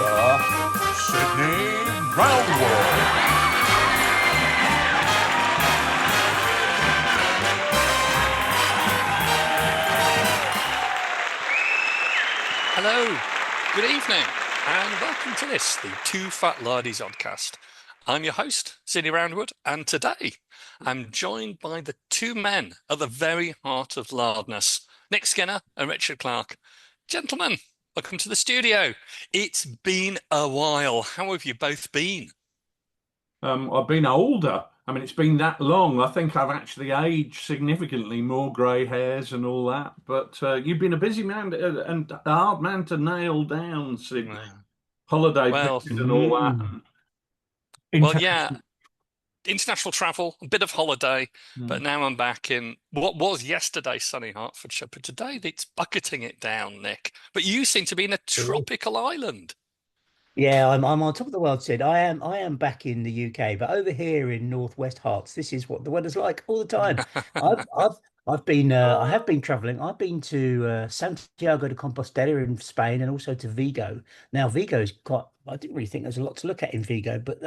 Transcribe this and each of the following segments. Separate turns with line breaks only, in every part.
the Sydney Roundwood. Hello, good evening, and welcome to this, the TooFatLardies Oddcast. I'm your host, Sydney Roundwood, and today I'm joined by the two men at the very heart of lardness, Nick Skinner and Richard Clark. Gentlemen, welcome to the studio. It's been a while. How have you both been?
I've been older. I mean, it's been that long. I think I've actually aged significantly, more grey hairs and all that. But you've been a busy man and a hard man to nail down, Sid.
Well,
Holiday
well,
pictures and all that.
yeah,
International.
international travel, a bit of holiday,
Mm.
but now I'm back in what was yesterday sunny Hertfordshire, but today it's bucketing it down, Nick. But you seem to be in a tropical island.
Yeah, I'm on top of the world, Sid. I am back in the UK, but over here in Northwest Hearts, this is what the weather's like all the time. I have been traveling. I've been to Santiago de Compostela in Spain and also to Vigo. Now Vigo is quite. I didn't really think there's a lot to look at in Vigo, but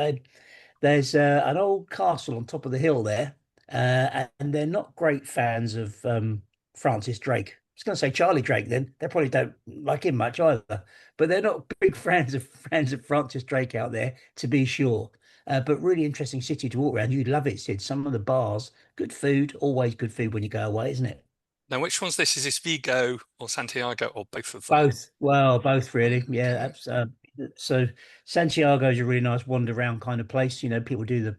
there's an old castle on top of the hill there, and they're not great fans of Francis Drake. I was going to say Charlie Drake. Then they probably don't like him much either, but they're not big fans of Francis Drake out there, to be sure. But really interesting city to walk around. You'd love it, Sid. Some of the bars, good food, always good food when you go away, isn't it?
Now, which one's this? Is this Vigo or Santiago or both of them?
Both. Well, both really. Yeah.
Okay.
So Santiago is a really nice wander around kind of place. You know, people do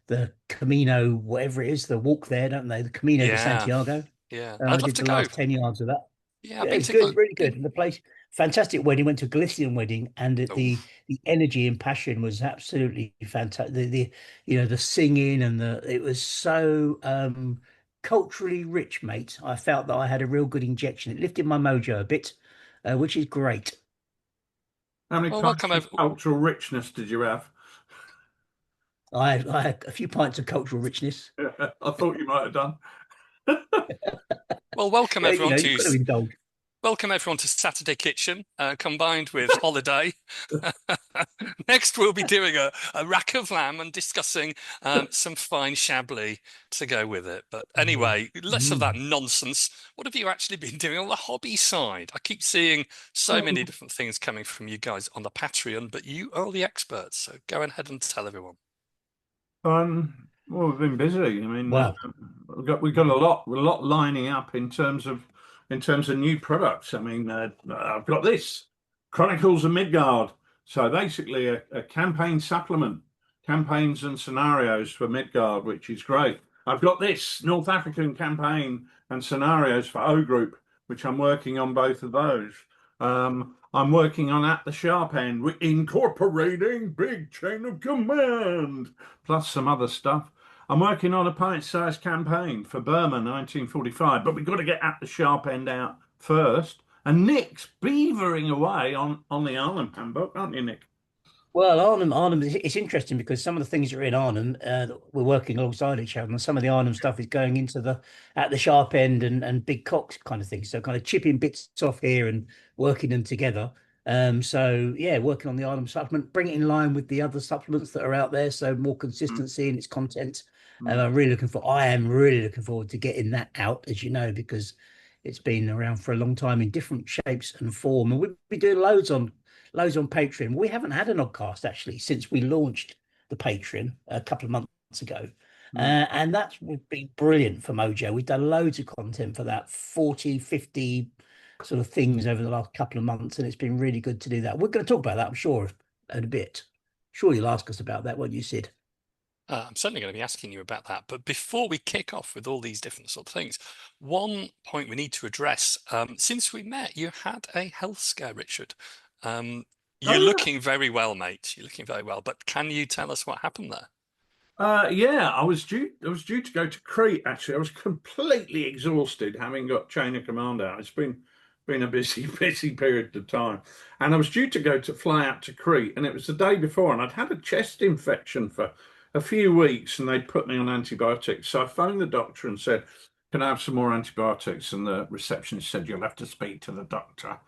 the Camino, whatever it is, the walk there, don't they? The Camino de
Yeah,
Santiago.
yeah.
I
I'd love
did
to
the
go.
last 10 yards of that.
Yeah, I've
Yeah,
been
it's
to
good, really good.
been,
And the place, fantastic wedding. Went to a Galician wedding, and
oh,
the energy and passion was absolutely fantastic. The singing and it was so culturally rich, mate. I felt that I had a real good injection. It lifted my mojo a bit, which is great.
How many
well,
pints
welcome
of
over.
cultural richness did you have?
I had a few pints of cultural richness.
I thought you might have done.
Well, welcome
Yeah,
everyone
you've got to indulge.
welcome everyone to Saturday Kitchen, combined with holiday. Next, we'll be doing a rack of lamb and discussing some fine chablis to go with it. But
Mm.
anyway, less of that
Mm.
nonsense. What have you actually been doing on the hobby side? I keep seeing so many different things coming from you guys on the Patreon, but you are the experts, so go ahead and tell everyone.
Well, we've been busy. I mean,
Wow.
we've got a lot lining up in terms of new products. I mean, I've got this Chronicles of Midgard. So basically, a campaign supplement, campaigns and scenarios for Midgard, which is great. I've got this North African campaign and scenarios for O Group, which I'm working on both of those. I'm working on At the Sharp End, incorporating Big Chain of Command, plus some other stuff. I'm working on a pint-sized campaign for Burma 1945, but we've got to get At the Sharp End out first. And Nick's beavering away on the Arnhem handbook, aren't you, Nick?
Well, Arnhem, it's interesting because some of the things that are in Arnhem, we're working alongside each other, and some of the Arnhem stuff is going into the at the sharp end and big cocks kind of thing. So kind of chipping bits off here and working them together. So yeah, working on the Arnhem supplement, bring it in line with the other supplements that are out there, so more
Mm,
consistency in its content. And
mm,
I am really looking forward to getting that out, as you know, because it's been around for a long time in different shapes and form, and we've been doing loads on Patreon. We haven't had an oddcast actually since we launched the Patreon a couple of months ago.
mm.
And that's been brilliant for Mojo. We've done loads of content for that, 40, 50 sort of things over the last couple of months. And it's been really good to do that. We're going to talk about that, I'm sure, in a bit. Sure, you'll ask us about that, won't you, Sid?
I'm certainly going to be asking you about that. But before we kick off with all these different sort of things, one point we need to address. Since we met, you had a health scare, Richard. Um,
Oh,
you're
yeah.
looking very well, mate. You're looking very well. But can you tell us what happened there?
Yeah, I was due to go to Crete actually. I was completely exhausted having got chain of command out. It's been a busy, busy period of time. And I was due to fly out to Crete, and it was the day before, and I'd had a chest infection for a few weeks, and they'd put me on antibiotics. So I phoned the doctor and said, "Can I have some more antibiotics?" And the receptionist said, "You'll have to speak to the doctor."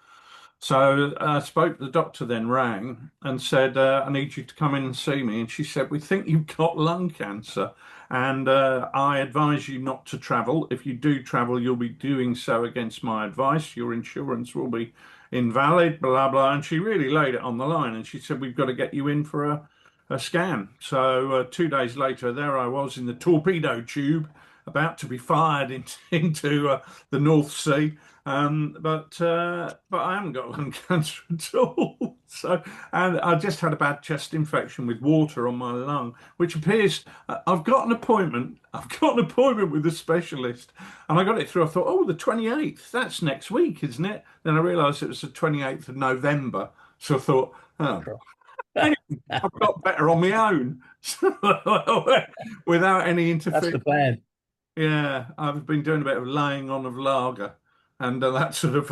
So I spoke. The doctor then rang and said, "I need you to come in and see me." And she said, "We think you've got lung cancer, and I advise you not to travel. If you do travel, you'll be doing so against my advice. Your insurance will be invalid." Blah blah. And she really laid it on the line. And she said, "We've got to get you in for a scan." So 2 days later, there I was in the torpedo tube, about to be fired into the North Sea. But I haven't got lung cancer at all. So, and I just had a bad chest infection with water on my lung, which appears I've got an appointment. I've got an appointment with a specialist, and I got it through. I thought, oh, the 28th. That's next week, isn't it? Then I realised it was the 28th of November. So I thought, oh, anyway, I've got better on my own, without any
That's
interference.
the plan.
Yeah, I've been doing a bit of laying on of lager, and that sort of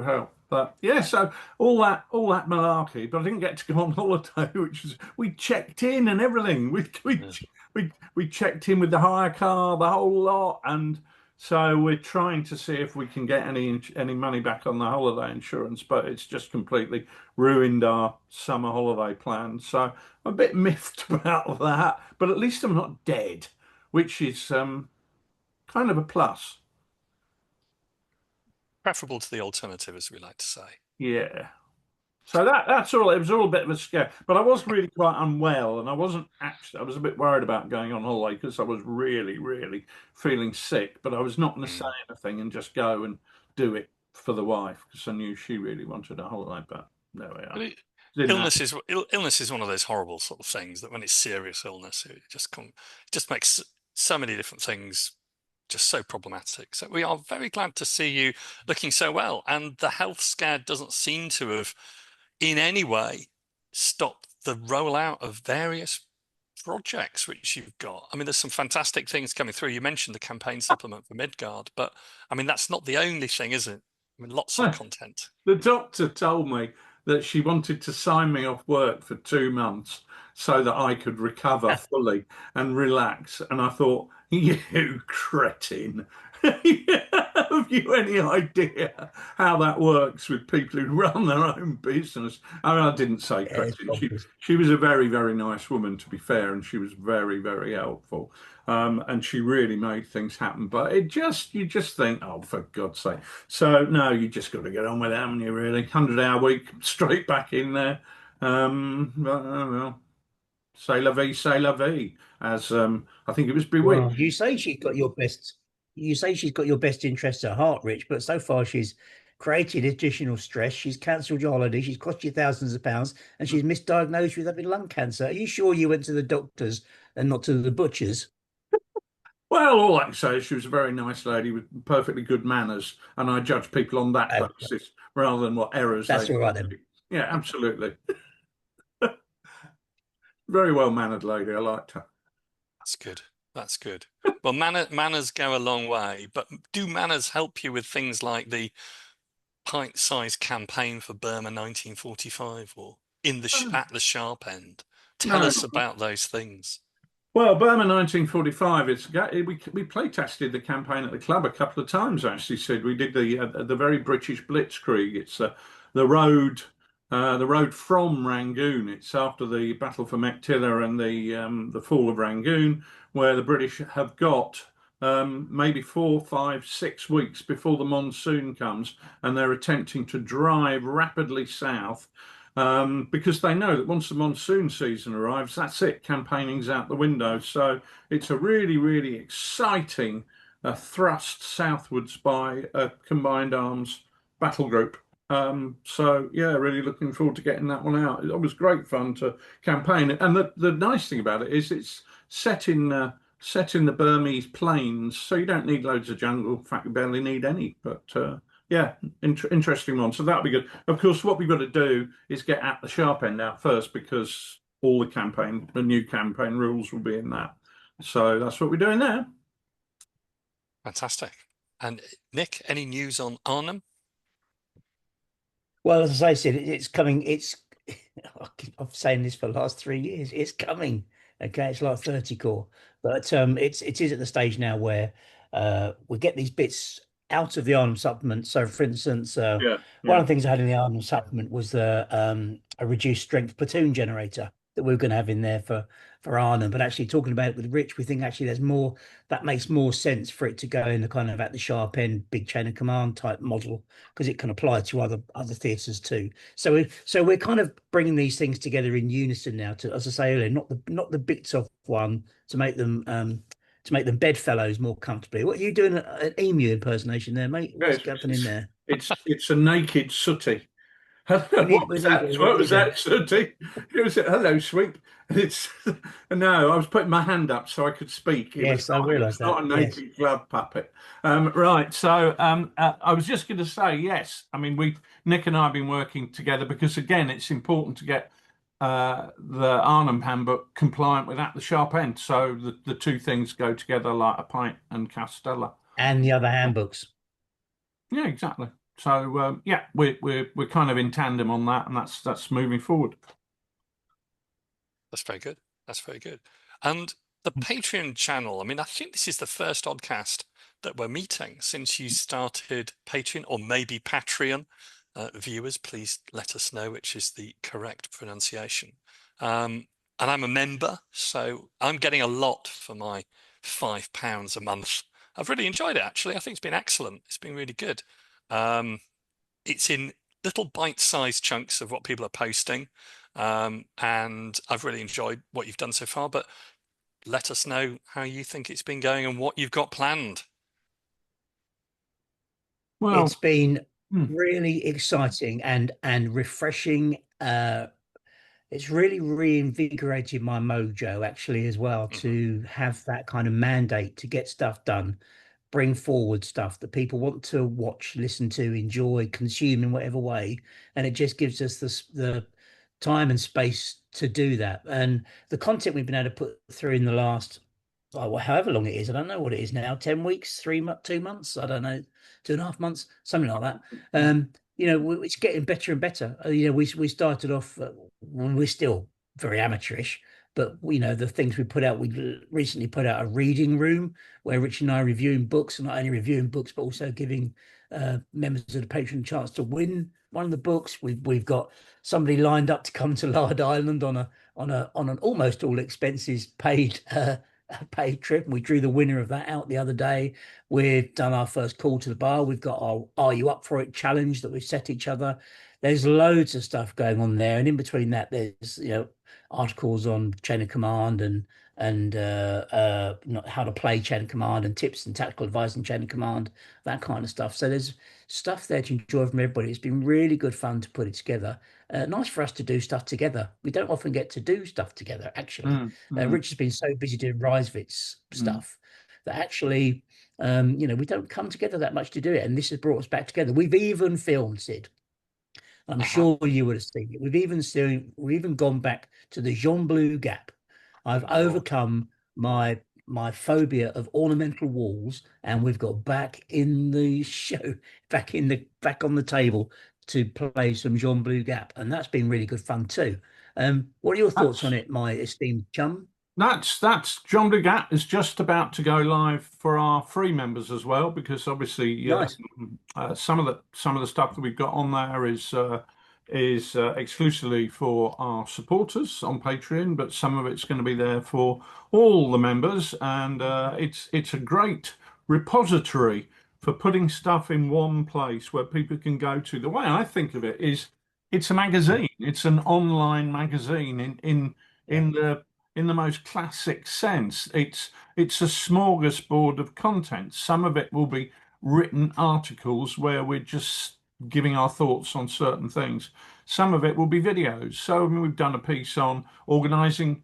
helped. But yeah, so all that malarkey, but I didn't get to go on holiday, which was we checked in and everything.
Yeah.
We checked in with the hire car, the whole lot, and so we're trying to see if we can get any money back on the holiday insurance, but it's just completely ruined our summer holiday plans. So I'm a bit miffed about that, but at least I'm not dead, which is kind of a plus.
Preferable to the alternative, as we like to say.
Yeah. So that's all. It was all a bit of a scare, but I was really quite unwell, and I wasn't actually. I was a bit worried about going on holiday because I was really, really feeling sick. But I was not going to say
Mm.
anything and just go and do it for the wife because I knew she really wanted a holiday. But there we
But
are. Didn't happen.
illness is one of those horrible sort of things that when it's serious illness, it just makes so many different things just so problematic. So we are very glad to see you looking so well, and the health scare doesn't seem to have in any way stopped the rollout of various projects which you've got. I mean, there's some fantastic things coming through. You mentioned the campaign supplement for Midgard, but I mean, that's not the only thing, is it? I mean, lots of content.
The doctor told me that she wanted to sign me off work for 2 months so that I could recover fully and relax. And I thought, you cretin. Have you any idea how that works with people who run their own business? I mean, I didn't say
Yeah, it's
cretin. She
bonkers.
she was a very, very nice woman, to be fair, and she was very, very helpful. And she really made things happen. But you just think, oh, for God's sake. So no, you just got to get on with it, haven't you? Really, 100-hour week, straight back in there. But oh well, c'est la vie, as I think it was
Well,
Bewitched.
you say she's got your best interests at heart, Rich, but so far she's created additional stress. She's cancelled your holiday. She's cost you thousands of pounds, and she's misdiagnosed with having lung cancer. Are you sure you went to the doctors and not to the butchers?
Well, all I can say is she was a very nice lady with perfectly good manners, and I judge people on that
Oh,
basis rather than what errors they
that's all right then.
make. Yeah, absolutely. Very well mannered lady. I liked her.
That's good. That's good. Well, manners go a long way, but do manners help you with things like the pint-sized campaign for Burma 1945 or at the sharp end? Tell
No,
us about those things.
well, Burma 1945. We play tested the campaign at the club a couple of times. Actually, Sid, we did the very British Blitzkrieg. It's the road from Rangoon. It's after the battle for Mekhtila and the fall of Rangoon, where the British have got maybe 4, 5, 6 weeks before the monsoon comes, and they're attempting to drive rapidly south because they know that once the monsoon season arrives, that's it, campaigning's out the window. So it's a really, really exciting thrust southwards by a combined arms battle group. So yeah, really looking forward to getting that one out. It was great fun to campaign, and the nice thing about it is it's set in the Burmese plains, so you don't need loads of jungle. In fact, you barely need any. But yeah, interesting one. So that'll be good. Of course, what we've got to do is get at the sharp end out first because all the new campaign rules will be in that. So that's what we're doing there.
Fantastic. And Nick, any news on Arnhem?
Well, as I said, it's coming. I'm saying this for the last 3 years. It's coming. Okay, it's like 30 core, but it is at the stage now where we get these bits out of the Arnhem supplement. So, for instance,
Yeah,
one
yeah.
of the things I had in the Arnhem supplement was a reduced strength platoon generator that we were going to have in there for Arnhem. But actually, talking about it with Rich, we think actually there's more that makes more sense for it to go in the kind of at the sharp end, big chain of command type model because it can apply to other theatres too. So we're kind of bringing these things together in unison now. To, as I say earlier, not the bits of one to make them. To make them bedfellows more comfortably. What are you doing an emu impersonation there, mate?
Yeah,
What's happening there?
it's a naked sooty. What was
What
that? What
are you
was
doing?
that, Sooty? It was hello, sweep. It's no, I was putting my hand up so I could speak.
Yes, I
It
realise
was not
that.
a
Yes.
naked glove puppet. Right. So I was just going to say yes. I mean, we Nick and I have been working together because again, it's important to get the Arnhem handbook compliant with at the sharp end. So the two things go together like a pint and Castella.
And the other handbooks.
Yeah, exactly. So yeah, we're kind of in tandem on that, and that's moving forward.
That's very good. That's very good. And the Patreon channel, I mean, I think this is the first Oddcast that we're meeting since you started Patreon, or maybe Patreon. Viewers, please let us know which is the correct pronunciation. And I'm a member, so I'm getting a lot for my £5 a month. I've really enjoyed it, actually. I think it's been excellent. It's been really good. Um, it's in little bite-sized chunks of what people are posting. And I've really enjoyed what you've done so far, but let us know how you think it's been going and what you've got planned.
Well,
It's been
hmm,
really exciting and refreshing. It's really reinvigorated my mojo actually as well
Hmm.
to have that kind of mandate to get stuff done, bring forward stuff that people want to watch, listen to, enjoy, consume in whatever way, and it just gives us the time and space to do that. And the content we've been able to put through in the last, well, however long it is, I don't know what it is now, 10 weeks, 2 months, I don't know, 2.5 months, something like that.
hmm,
It's getting better and better. We started off when we're still very amateurish, but the things we put out, we recently put out a reading room where Rich and I are reviewing books, and not only reviewing books, but also giving members of the patron a chance to win one of the books. We've got somebody lined up to come to Lard Island on an almost all expenses paid trip. We drew the winner of that out the other day. We've done our first call to the bar. We've got our "Are you up for it?" challenge that we've set each other. There's loads of stuff going on there, and in between that, there's articles on chain of command and how to play chain of command and tips and tactical advice in chain of command, that kind of stuff. So there's stuff there to enjoy from everybody. It's been really good fun to put it together. Nice for us to do stuff together. We don't often get to do stuff together, actually.
hmm, hmm,
Rich has been so busy doing Risevitz
hmm.
stuff that actually, we don't come together that much to do it. And this has brought us back together. We've even filmed, Sid. I'm
Uh-huh.
sure you would have seen it. We've even gone back to the Jean Bleu Gap. I've
Oh,
overcome my phobia of ornamental walls, and we've got back in the show, back on the table to play some Jean Bleu Gap, and that's been really good fun too. What are your thoughts on
That's
it, my esteemed chum?
that's John Dugat is just about to go live for our free members as well, because obviously
Nice.
some of the stuff that we've got on there is exclusively for our supporters on Patreon, but some of it's going to be there for all the members, and it's a great repository for putting stuff in one place where people can go to. The way I think of it is it's a magazine. It's an online magazine
Yeah.
in the most classic sense. It's a smorgasbord of content. Some of it will be written articles where we're just giving our thoughts on certain things. Some of it will be videos. So I mean, we've done a piece on organising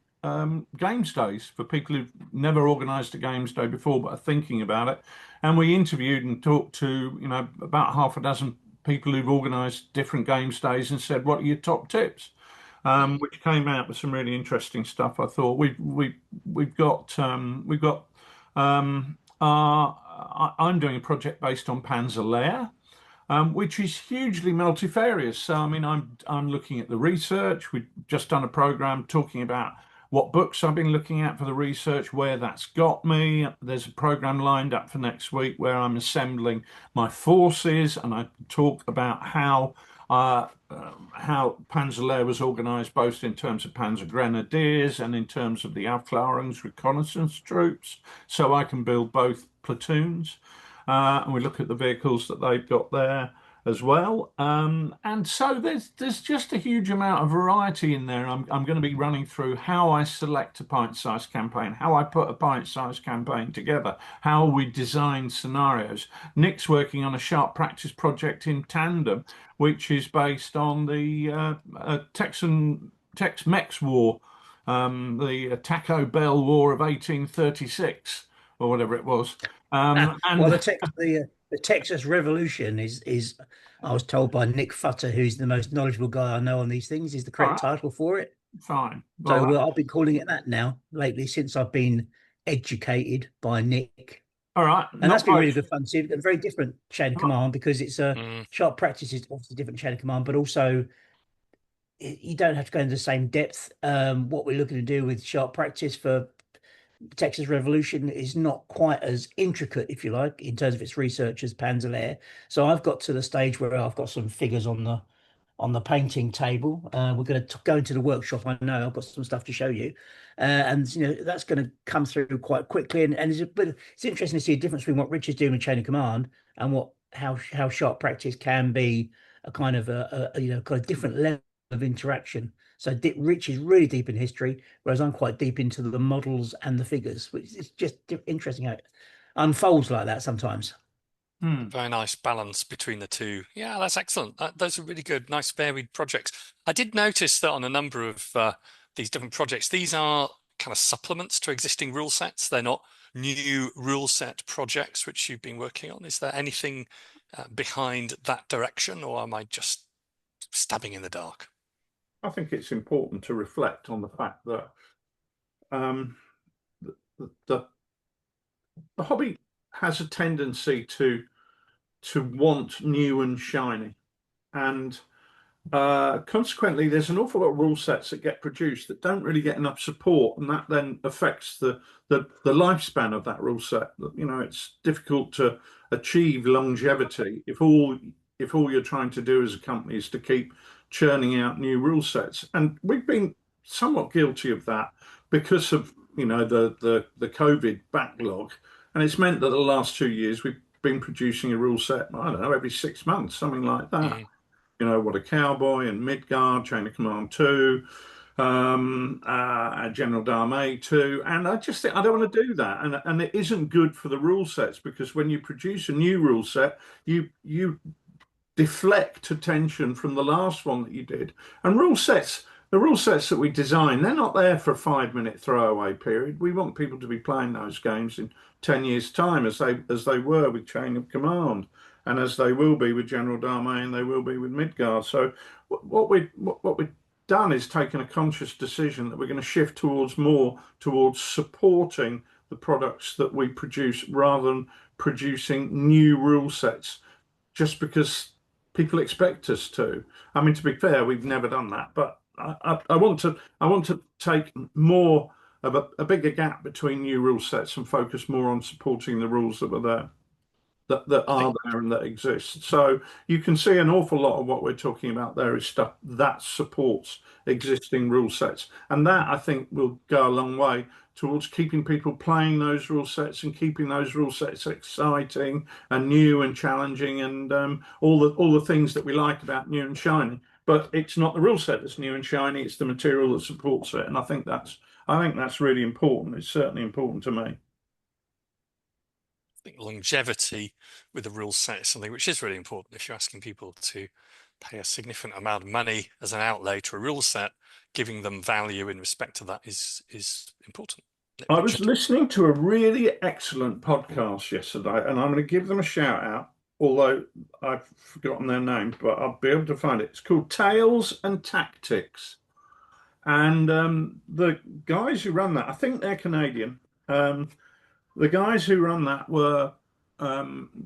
games days for people who've never organised a games day before but are thinking about it. And we interviewed and talked to about half a dozen people who've organised different games days and said, "What are your top tips?"
mm,
Which came out with some really interesting stuff. I thought we've got I'm doing a project based on Panzer which is hugely multifarious. So I mean, I'm looking at the research. We've just done a program talking about what books I've been looking at for the research, where that's got me. There's a program lined up for next week where I'm assembling my forces, and I talk about how Panzer was organised both in terms of Panzer Grenadiers and in terms of the Aufklärungs reconnaissance troops, so I can build both platoons. And we look at the vehicles that they've got there as well. And so there's just a huge amount of variety in there. I'm going to be running through how I select a pint-sized campaign, how I put a pint-sized campaign together, how we design scenarios. Nick's working on a sharp practice project in tandem, which is based on the Tex-Mex War, the Taco Bell War of 1836 or whatever it was.
Well,
And
the Texas Revolution is I was told by Nick Futter, who's the most knowledgeable guy I know on these things, is the
all
correct
right,
title for it.
fine.
So
Well,
I've been calling it that now lately since I've been educated by Nick.
all right,
And
not
that's been really
most.
good fun. See, a very different chain of command because it's a
Mm.
sharp practice is obviously a different chain of command, but also you don't have to go into the same depth. What we're looking to do with sharp practice for Texas Revolution is not quite as intricate, if you like, in terms of its research as Panzer. So I've got to the stage where I've got some figures on the painting table. We're going to go into the workshop. I know I've got some stuff to show you, and that's going to come through quite quickly. And it's interesting to see a difference between what Rich is doing with chain of command and what how sharp practice can be a kind of kind of different level of interaction. So Rich is really deep in history, whereas I'm quite deep into the models and the figures, which is just interesting how it unfolds like that sometimes.
Hmm.
Very nice balance between the two. Yeah, that's excellent. Those are really good, nice varied projects. I did notice that on a number of these different projects, these are kind of supplements to existing rule sets. They're not new rule set projects which you've been working on. Is there anything behind that direction, or am I just stabbing in the dark?
I think it's important to reflect on the fact that um, the, the the hobby has a tendency to want new and shiny, and consequently, there's an awful lot of rule sets that get produced that don't really get enough support, and that then affects the lifespan of that rule set. It's difficult to achieve longevity if all you're trying to do as a company is to keep churning out new rule sets. And we've been somewhat guilty of that because of the COVID backlog, and it's meant that the last 2 years we've been producing a rule set, I don't know, every 6 months, something like that.
Mm.
What a Cowboy and Midgard, Chain of Command 2, General Dame 2. And I just think I don't want to do that. And it isn't good for the rule sets because when you produce a new rule set, you deflect attention from the last one that you did. And the rule sets that we design, they're not there for a 5 minute throwaway period. We want people to be playing those games in 10 years' time as they were with Chain of Command and as they will be with General Dame and they will be with Midgard. So what we've done is taken a conscious decision that we're going to shift towards supporting the products that we produce rather than producing new rule sets just because people expect us to. I mean, to be fair, we've never done that, but I want to take more of a bigger gap between new rule sets and focus more on supporting the rules that were there that
I
are
think
there and that exist. So you can see an awful lot of what we're talking about there is stuff that supports existing rule sets. And that I think will go a long way towards keeping people playing those rule sets and keeping those rule sets exciting and new and challenging and all the things that we like about new and shiny. But it's not the rule set that's new and shiny, it's the material that supports it. And I think that's really important. It's certainly important to me.
longevity with the rule set is something which is really important. If you're asking people to pay a significant amount of money as an outlay to a rule set, giving them value in respect to that is important.
I
It
was
should.
listening to a really excellent podcast yesterday, and I'm going to give them a shout out, although I've forgotten their name, but I'll be able to find it. It's called Tales and Tactics. And the guys who run that, I think they're Canadian. Um, the guys who run that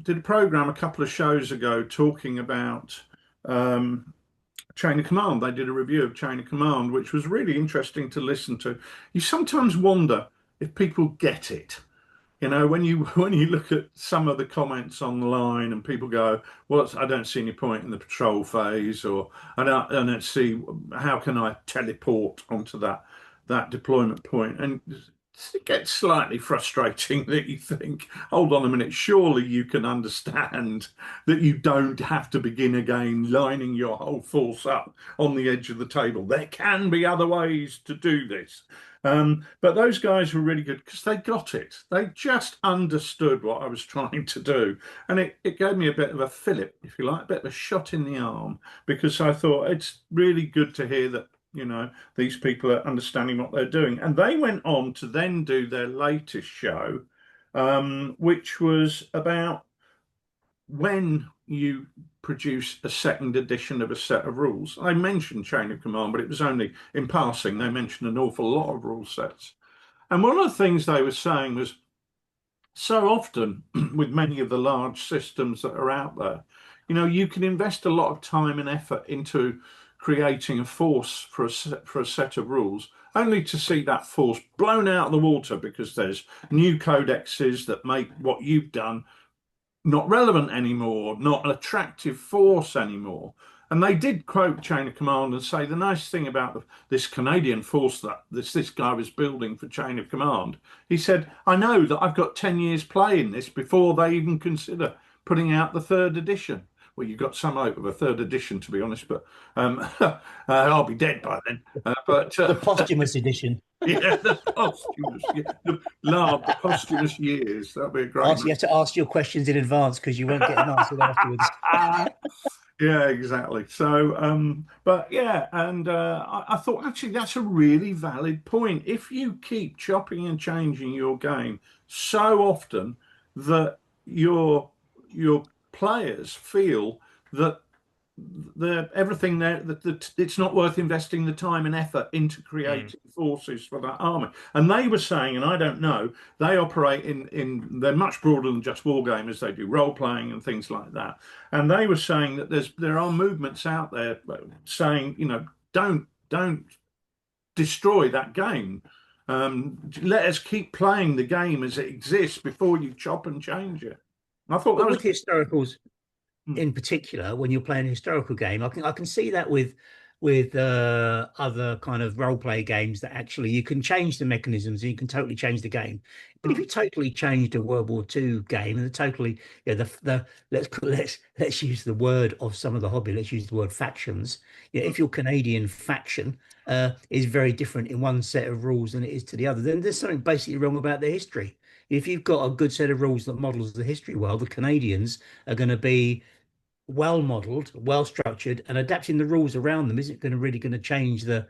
did a program a couple of shows ago talking about um, Chain of Command. They did a review of Chain of Command, which was really interesting to listen to. You sometimes wonder if people get it. You know, when you when you look at some of the comments online and people go, "Well, I don't see any point in the patrol phase," or I don't see how can I teleport onto that deployment point, and it gets slightly frustrating that you think, hold on a minute, surely you can understand that you don't have to begin again lining your whole force up on the edge of the table. There can be other ways to do this. But those guys were really good because they got it. They just understood what I was trying to do. And it gave me a bit of a fillip, if you like, a bit of a shot in the arm, because I thought it's really good to hear that, you know, these people are understanding what they're doing. And they went on to then do their latest show, which was about when you produce a second edition of a set of rules. I mentioned Chain of Command, but it was only in passing. They mentioned an awful lot of rule sets. And one of the things they were saying was, so often with many of the large systems that are out there, you know, you can invest a lot of time and effort into creating a force for a set of rules, only to see that force blown out of the water because there's new codexes that make what you've done not relevant anymore, not an attractive force anymore. And they did quote Chain of Command and say the nice thing about this Canadian force that this guy was building for Chain of Command, he said, I know that I've got 10 years playing this before they even consider putting out the third edition. Well, you've got some hope of a third edition, to be honest, but I'll be dead by then.
The posthumous edition.
Yeah, the posthumous, the posthumous years. That'd be a great.
You have to ask your questions in advance because you won't get an answer afterwards.
Yeah, exactly. So, but yeah, and I thought actually that's a really valid point. If you keep chopping and changing your game so often that your players feel that everything there that it's not worth investing the time and effort into creating forces for that army. And they were saying, and I don't know, they operate in they're much broader than just wargamers. They do role playing and things like that. And they were saying that there are movements out there saying, you know, don't destroy that game. Let us keep playing the game as it exists before you chop and change it. And I thought that was
with historicals in particular, when you're playing a historical game, I can see that with other kind of role play games that actually you can change the mechanisms and you can totally change the game. But if you totally changed a World War II game and totally, you know, let's use the word of some of the hobby. Let's use the word factions. Yeah, if your Canadian faction is very different in one set of rules than it is to the other, then there's something basically wrong about the history. If you've got a good set of rules that models the history well, the Canadians are going to be well modeled, well structured, and adapting the rules around them isn't really going to change the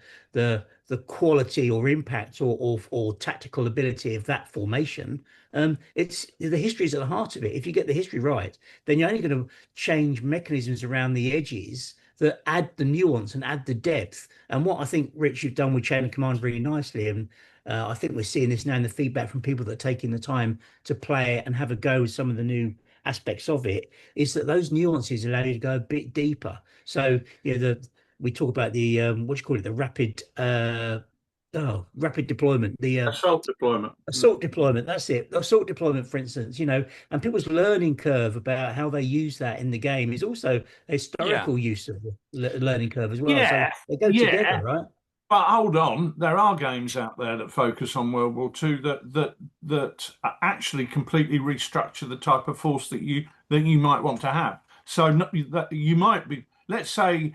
quality or impact or tactical ability of that formation. It's the history is at the heart of it. If you get the history right, then you're only going to change mechanisms around the edges that add the nuance and add the depth. And what I think, Rich, you've done with Chain of Command really nicely, and I think we're seeing this now in the feedback from people that are taking the time to play it and have a go with some of the new aspects of it, is that those nuances allow you to go a bit deeper. So, you know, we talk about the what do you call it, the rapid deployment, the
assault deployment.
assault deployment. That's it. Assault deployment, for instance, you know, and people's learning curve about how they use that in the game is also a historical use of the learning curve as well. So
Yeah,
they go
yeah.
together, right?
But hold on, there are games out there that focus on World War II that actually completely restructure the type of force that you might want to have. So that you might be, let's say,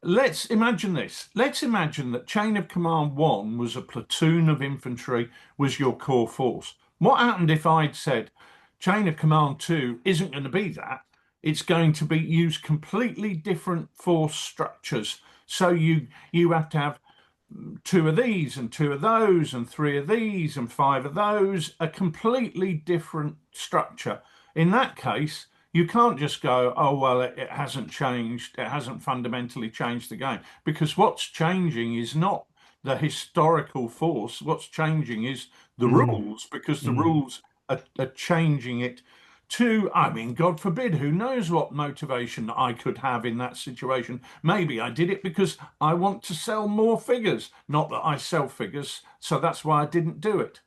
let's imagine this. Let's imagine that Chain of Command 1 was a platoon of infantry, was your core force. What happened if I'd said Chain of Command 2 isn't going to be that? It's going to be use completely different force structures. So you have to have two of these and two of those and three of these and five of those, a completely different structure. In that case, you can't just go, oh, well, it hasn't changed. It hasn't fundamentally changed the game, because what's changing is not the historical force. What's changing is the rules, because the rules are changing it to, I mean, God forbid, who knows what motivation I could have in that situation. Maybe I did it because I want to sell more figures, not that I sell figures, so that's why I didn't do it.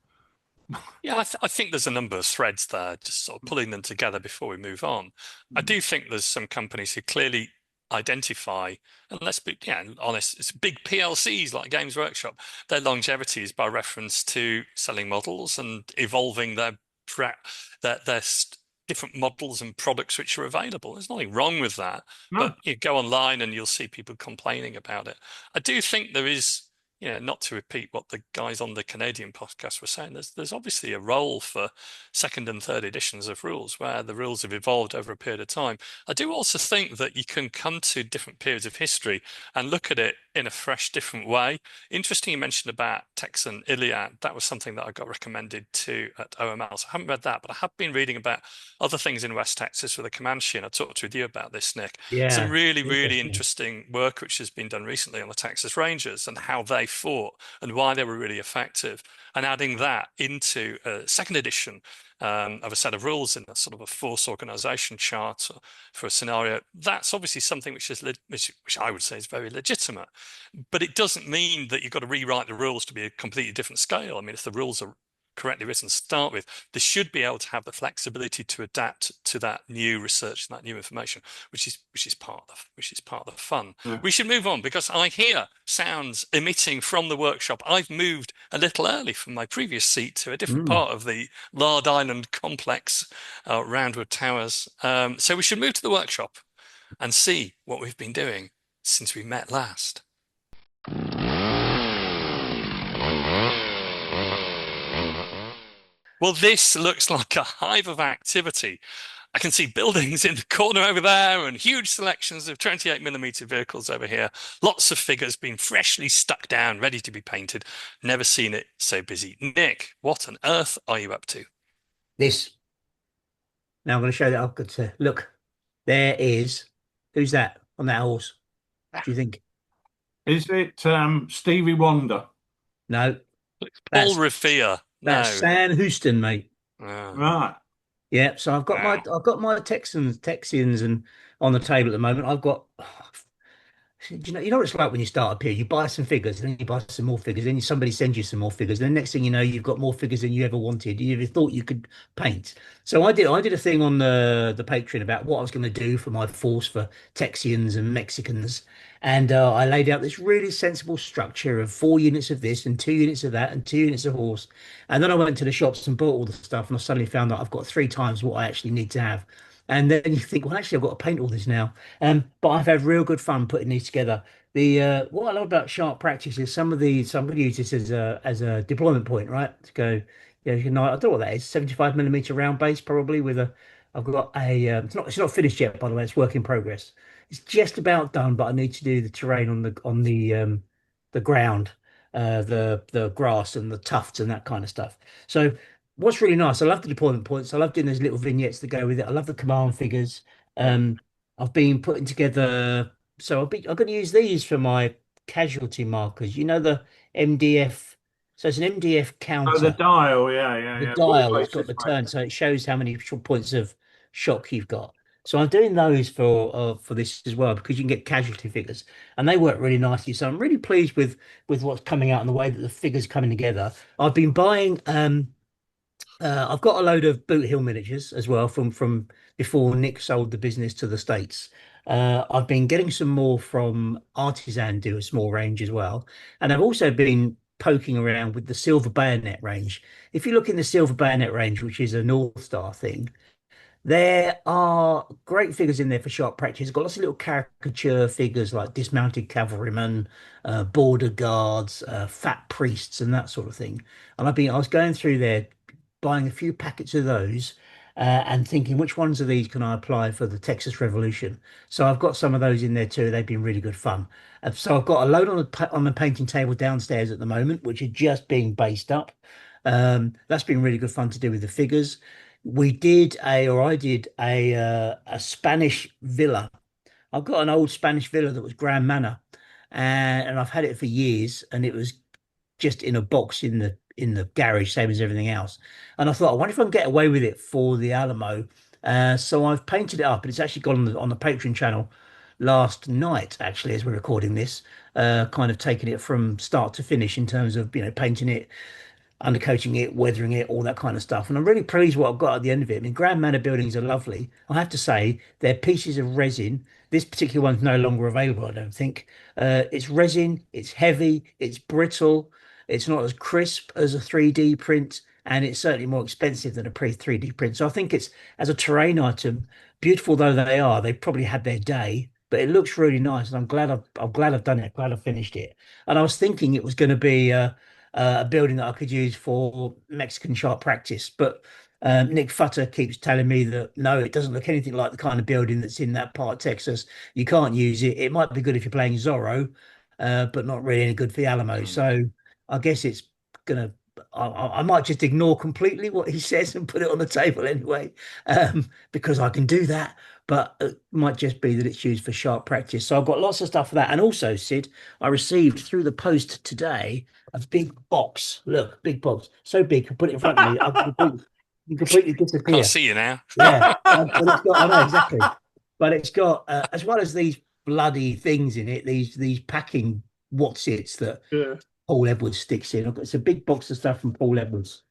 Yeah, I think there's a number of threads there, just sort of pulling them together before we move on. I do think there's some companies who clearly identify, and let's be honest, it's big PLCs like Games Workshop. Their longevity is by reference to selling models and evolving their different models and products which are available. There's nothing wrong with that, but
No,
you go online and you'll see people complaining about it. I do think there is, not to repeat what the guys on the Canadian podcast were saying, there's obviously a role for second and third editions of rules where the rules have evolved over a period of time. I do also think that you can come to different periods of history and look at it in a fresh, different way. Interesting you mentioned about Texan Iliad. That was something that I got recommended to at OML. So I haven't read that, but I have been reading about other things in West Texas with the Comanche, and I talked with you about this, Nick. Some
Yeah,
really, really
interesting.
interesting work which has been done recently on the Texas Rangers and how they fought and why they were really effective, and adding that into a second edition of a set of rules in a sort of a force organization chart for a scenario. That's obviously something which I would say is very legitimate, but it doesn't mean that you've got to rewrite the rules to be a completely different scale. I mean, if the rules are correctly written to start with, they should be able to have the flexibility to adapt to that new research and that new information, which is part of the fun.
yeah.
We should move on because I hear sounds emitting from the workshop. I've moved a little early from my previous seat to a different
Mm.
part of the Lard Island complex, Roundwood Towers. So we should move to the workshop and see what we've been doing since we met last. Well, this looks like a hive of activity. I can see buildings in the corner over there and huge selections of 28mm vehicles over here. Lots of figures being freshly stuck down, ready to be painted. Never seen it so busy. Nick, what on earth are you up to?
This. Now I'm going to show that I've got to look. There is. Who's that on that horse? Do you think?
Is it Stevie Wonder?
No,
Paul
that's
Revere.
that's
No.
Sam Houston, mate.
Oh,
Right.
Yeah, so
wow.
I've got my Texians and on the table at the moment. I've got you know what it's like when you start up here. You buy some figures, and then you buy some more figures, then somebody sends you some more figures. Then next thing you know, you've got more figures than you ever wanted. You ever thought you could paint. So I did a thing on the Patreon about what I was going to do for my force for Texians and Mexicans, and I laid out this really sensible structure of 4 units of this and 2 units of that and 2 units of horse. And then I went to the shops and bought all the stuff, and I suddenly found that I've got 3 times what I actually need to have. And then you think, well, actually, I've got to paint all this now. But I've had real good fun putting these together. The what I love about sharp practice is somebody use this as a deployment point, right? To go, you know, I don't know what that is, 75mm round base probably with a. I've got a. It's not finished yet, by the way. It's work in progress. It's just about done, but I need to do the terrain the ground, the grass and the tufts and that kind of stuff. So what's really nice, I love the deployment points. I love doing those little vignettes that go with it. I love the command figures. Um, I've been putting together, so I'm going to use these for my casualty markers. You know the MDF, so it's an MDF
Oh, the
counter.
dial. Yeah, yeah,
The
yeah. Four
dial has got
places,
the
mate.
turn, so it shows how many points of shock you've got. So I'm doing those for this as well because you can get casualty figures and they work really nicely. So I'm really pleased with what's coming out and the way that the figures coming together. I've been buying I've got a load of Boot Hill miniatures as well from before Nick sold the business to the States. I've been getting some more from Artisan, do a small range as well, and I've also been poking around with the Silver Bayonet range. If you look in the Silver Bayonet range, which is a North Star thing, there are great figures in there for sharp practice. Got lots of little caricature figures like dismounted cavalrymen, border guards, fat priests, and that sort of thing. And I was going through there, buying a few packets of those, and thinking which ones of these can I apply for the Texas Revolution. So I've got some of those in there too. They've been really good fun. So I've got a load on the painting table downstairs at the moment, which are just being based up. That's been really good fun to do with the figures. I did a Spanish villa. I've got an old Spanish villa that was Grand Manor, and I've had it for years, and it was just in a box in the garage, same as everything else. And I thought, I wonder if I can get away with it for the Alamo So I've painted it up, and it's actually gone on the Patreon channel last night, actually, as we're recording this. Kind of taking it from start to finish in terms of, painting it, undercoating it, weathering it, all that kind of stuff. And I'm really pleased what I've got at the end of it. I mean, Grand Manor buildings are lovely. I have to say, they're pieces of resin. This particular one's no longer available, I don't think. It's resin, it's heavy, it's brittle, it's not as crisp as a 3D print, and it's certainly more expensive than a pre-3D print. So I think it's, as a terrain item, beautiful though they are, they probably had their day. But it looks really nice, and I'm glad I've done it. Glad I've finished it. And I was thinking it was going to be a building that I could use for Mexican sharp practice. But Nick Futter keeps telling me that no, it doesn't look anything like the kind of building that's in that part of Texas. You can't use it. It might be good if you're playing Zorro, but not really any good for the Alamo.
Mm.
So I guess it's gonna. I might just ignore completely what he says and put it on the table anyway, because I can do that. But it might just be that it's used for sharp practice. So I've got lots of stuff for that. And also, Sid, I received through the post today a big box. Look, big box. So big, I put it in front of me. You completely
Can't
disappear.
see you now.
Yeah. But it's got, I know exactly. But it's got, as well as these bloody things in it, these packing what's its that
Yeah.
Paul Edwards sticks in. It's a big box of stuff from Paul Edwards.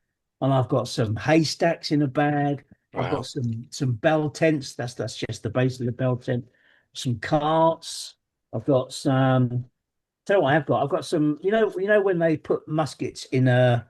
And I've got some haystacks in a bag. I've got
Wow.
some bell tents. That's just the base of the bell tent. Some carts. I've got some. Tell you what I've got. I've got some. You know when they put muskets in a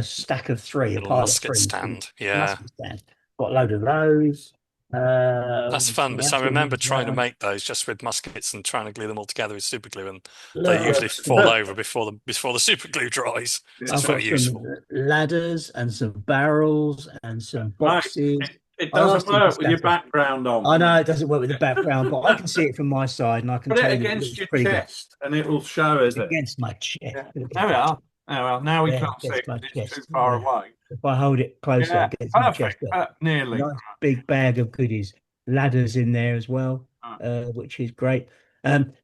stack of three, a
Little
pile of
musket
three,
stand. Yeah.
musket stand. Got a load of those.
That's fun,
Something
because I
else in here
remember
as
trying to
well.
make those just with muskets and trying to glue them all together with super glue, and they
Look,
usually fall over before the super glue dries. It's
I've
very
got some
useful.
ladders and some barrels and some
Right.
boxes.
It
I
doesn't
asked him to
work with your
stack them.
background on.
I know it doesn't work with the background, but I can see it from my side, and I can
Put it
tell you that it
against
looks
your
pretty good
chest and it will show us it.
against my chest.
Yeah. There we are. Oh, well, now we
Yeah,
can't see it
against my
because it's too
chest.
far
Yeah.
away.
If I hold it closer,
Yeah,
it gets my chest.
perfect. Nearly.
Nice big bag of goodies, ladders in there as well,
Right.
which is great.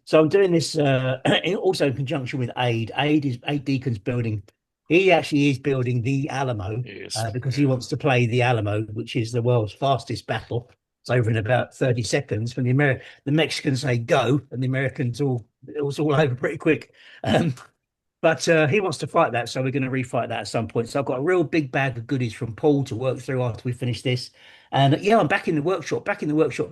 So I'm doing this also in conjunction with Aid. Aid Deacon's building. He actually is building the Alamo
Yes.
because he
Yeah.
wants to play the Alamo, which is the world's fastest battle. It's over in about 30 seconds. When the Mexicans say go, and the Americans it was all over pretty quick. Um, but he wants to fight that, so we're going to refight that at some point. So I've got a real big bag of goodies from Paul to work through after we finish this. And yeah, I'm back in the workshop,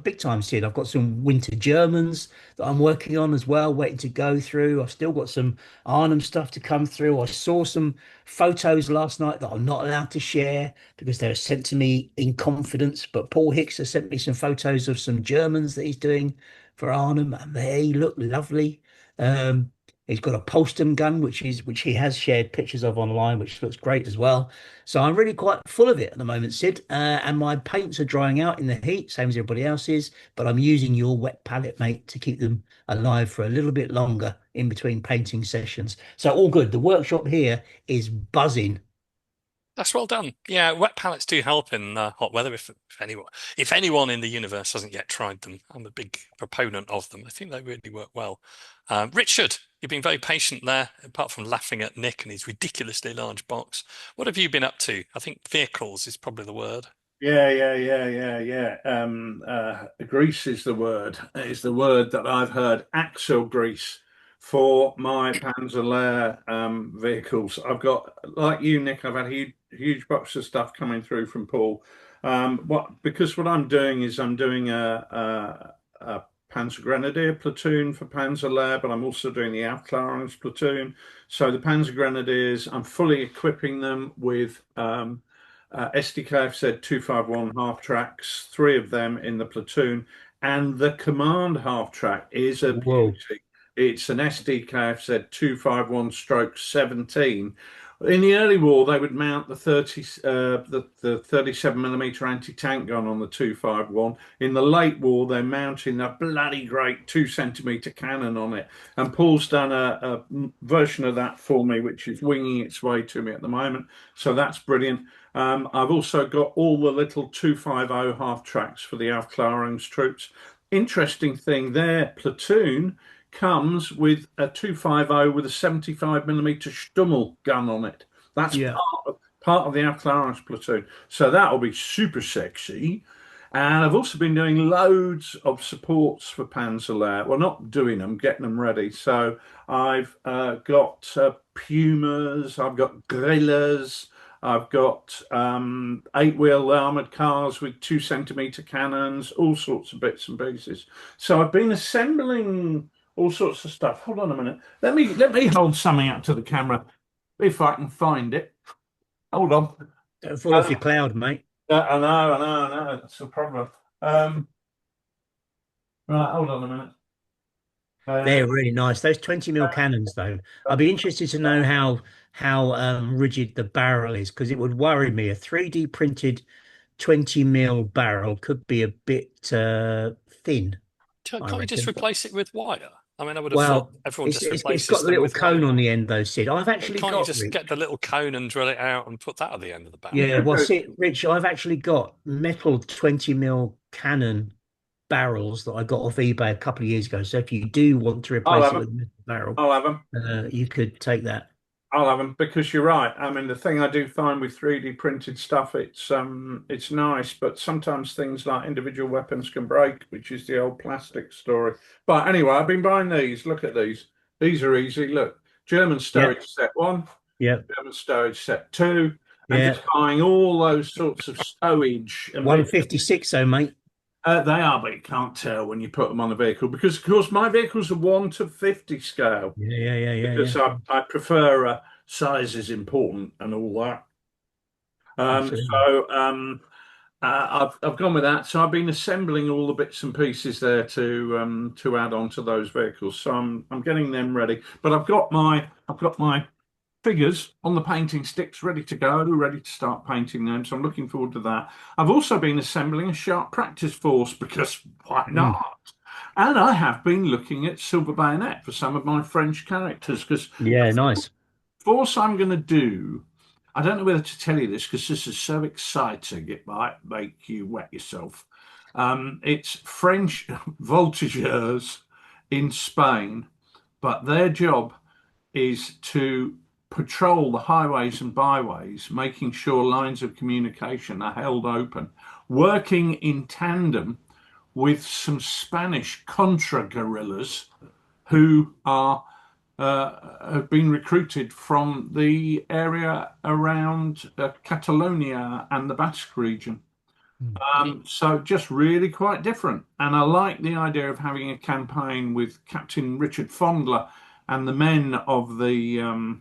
big time, Sid. I've got some winter Germans that I'm working on as well, waiting to go through. I've still got some Arnhem stuff to come through. I saw some photos last night that I'm not allowed to share because they were sent to me in confidence. But Paul Hicks has sent me some photos of some Germans that he's doing for Arnhem, and they look lovely. Um, He's got a Postum gun, which he has shared pictures of online, which looks great as well. So I'm really quite full of it at the moment, Sid. And my paints are drying out in the heat, same as everybody else's. But I'm using your wet palette, mate, to keep them alive for a little bit longer in between painting sessions. So all good. The workshop here is buzzing.
That's well done. Yeah, wet palettes do help in hot weather. If anyone in the universe hasn't yet tried them, I'm a big proponent of them. I think they really work well. Richard, you've been very patient there, apart from laughing at Nick and his ridiculously large box. What have you been up to? I think vehicles is probably the word.
Yeah. Grease is the word. Is the word that I've heard. Axle grease for my Panzer vehicles. I've got, like you, Nick. I've had a huge box of stuff coming through from Paul. What I'm doing is I'm doing a Panzer Grenadier platoon for Panzer, but I'm also doing the Aufklärungs platoon. So the Panzer Grenadiers, I'm fully equipping them with SDKF said 251 half tracks, three of them in the platoon, and the command half track is a
Whoa.
beauty. It's an SDKF said 251 stroke 17. In the early war, they would mount the 37 millimeter anti-tank gun on the 251. In the late war, they're mounting a bloody great 2 centimeter cannon on it. And Paul's done a version of that for me, which is winging its way to me at the moment. So that's brilliant. I've also got all the little 250 half tracks for the Aufklärungs troops. Interesting thing, their platoon comes with a 250 with a 75 millimeter Stummel gun on it. That's
Yeah.
part of the Aufklärungs platoon. So that'll be super sexy. And I've also been doing loads of supports for Panzerlehr. Well, not doing them, getting them ready. So I've got Pumas, I've got Guerrillas, I've got 8-wheel armored cars with 2 centimeter cannons, all sorts of bits and pieces. So I've been assembling all sorts of stuff. Hold on a minute. Let me hold something up to the camera if I can find it. Hold on.
Don't fall off your cloud, mate.
I know. That's the problem. Right, hold on a minute.
They're really nice. Those 20 mil cannons, though. I'd be interested to know how rigid the barrel is, because it would worry me. A 3D printed 20 mil barrel could be a bit thin, I
Can't you just
reckon.
replace it with wire? I mean, I would have thought
Well,
everyone
it's
just
it's got
replaces
the
them
little
with wire.
cone on the end, though, Sid. I've
But
actually
can't you
got,
just get
Rich.
the little cone and drill it out and put that at the end of the barrel?
Yeah, well, Sid, Rich, I've actually got metal 20 mil cannon barrels that I got off eBay a couple of years ago. So if you do want to
I'll
replace
have
it
them.
with a metal barrel,
I'll have them.
you could take that.
I'll have them because you're right. I mean, the thing I do find with 3D printed stuff, it's nice, but sometimes things like individual weapons can break, which is the old plastic story. But anyway, I've been buying these. Look at these. These are easy. Look, German
Yeah,
stowage set one,
yeah,
German stowage set two, and
yeah.
just buying all those sorts of stowage and bits.
156, so mate.
They are, but you can't tell when you put them on a vehicle because, of course, my vehicle's a 1 to 50 scale
Yeah, yeah, yeah, yeah,
because
yeah.
I prefer size is important and all that.
Absolutely.
I've gone with that. So I've been assembling all the bits and pieces there to add on to those vehicles. So I'm getting them ready. But I've got my figures on the painting sticks ready to go, ready to start painting them. So I'm looking forward to that. I've also been assembling a sharp practice force because why
Mm.
not? And I have been looking at silver bayonet for some of my French characters because
Yeah, nice.
force I'm going to do. I don't know whether to tell you this because this is so exciting. It might make you wet yourself. It's French voltigeurs in Spain, but their job is to patrol the highways and byways, making sure lines of communication are held open, working in tandem with some Spanish contra guerrillas who have been recruited from the area around Catalonia and the Basque region.
Mm.
So just really quite different. And I like the idea of having a campaign with Captain Richard Fondler and the men of the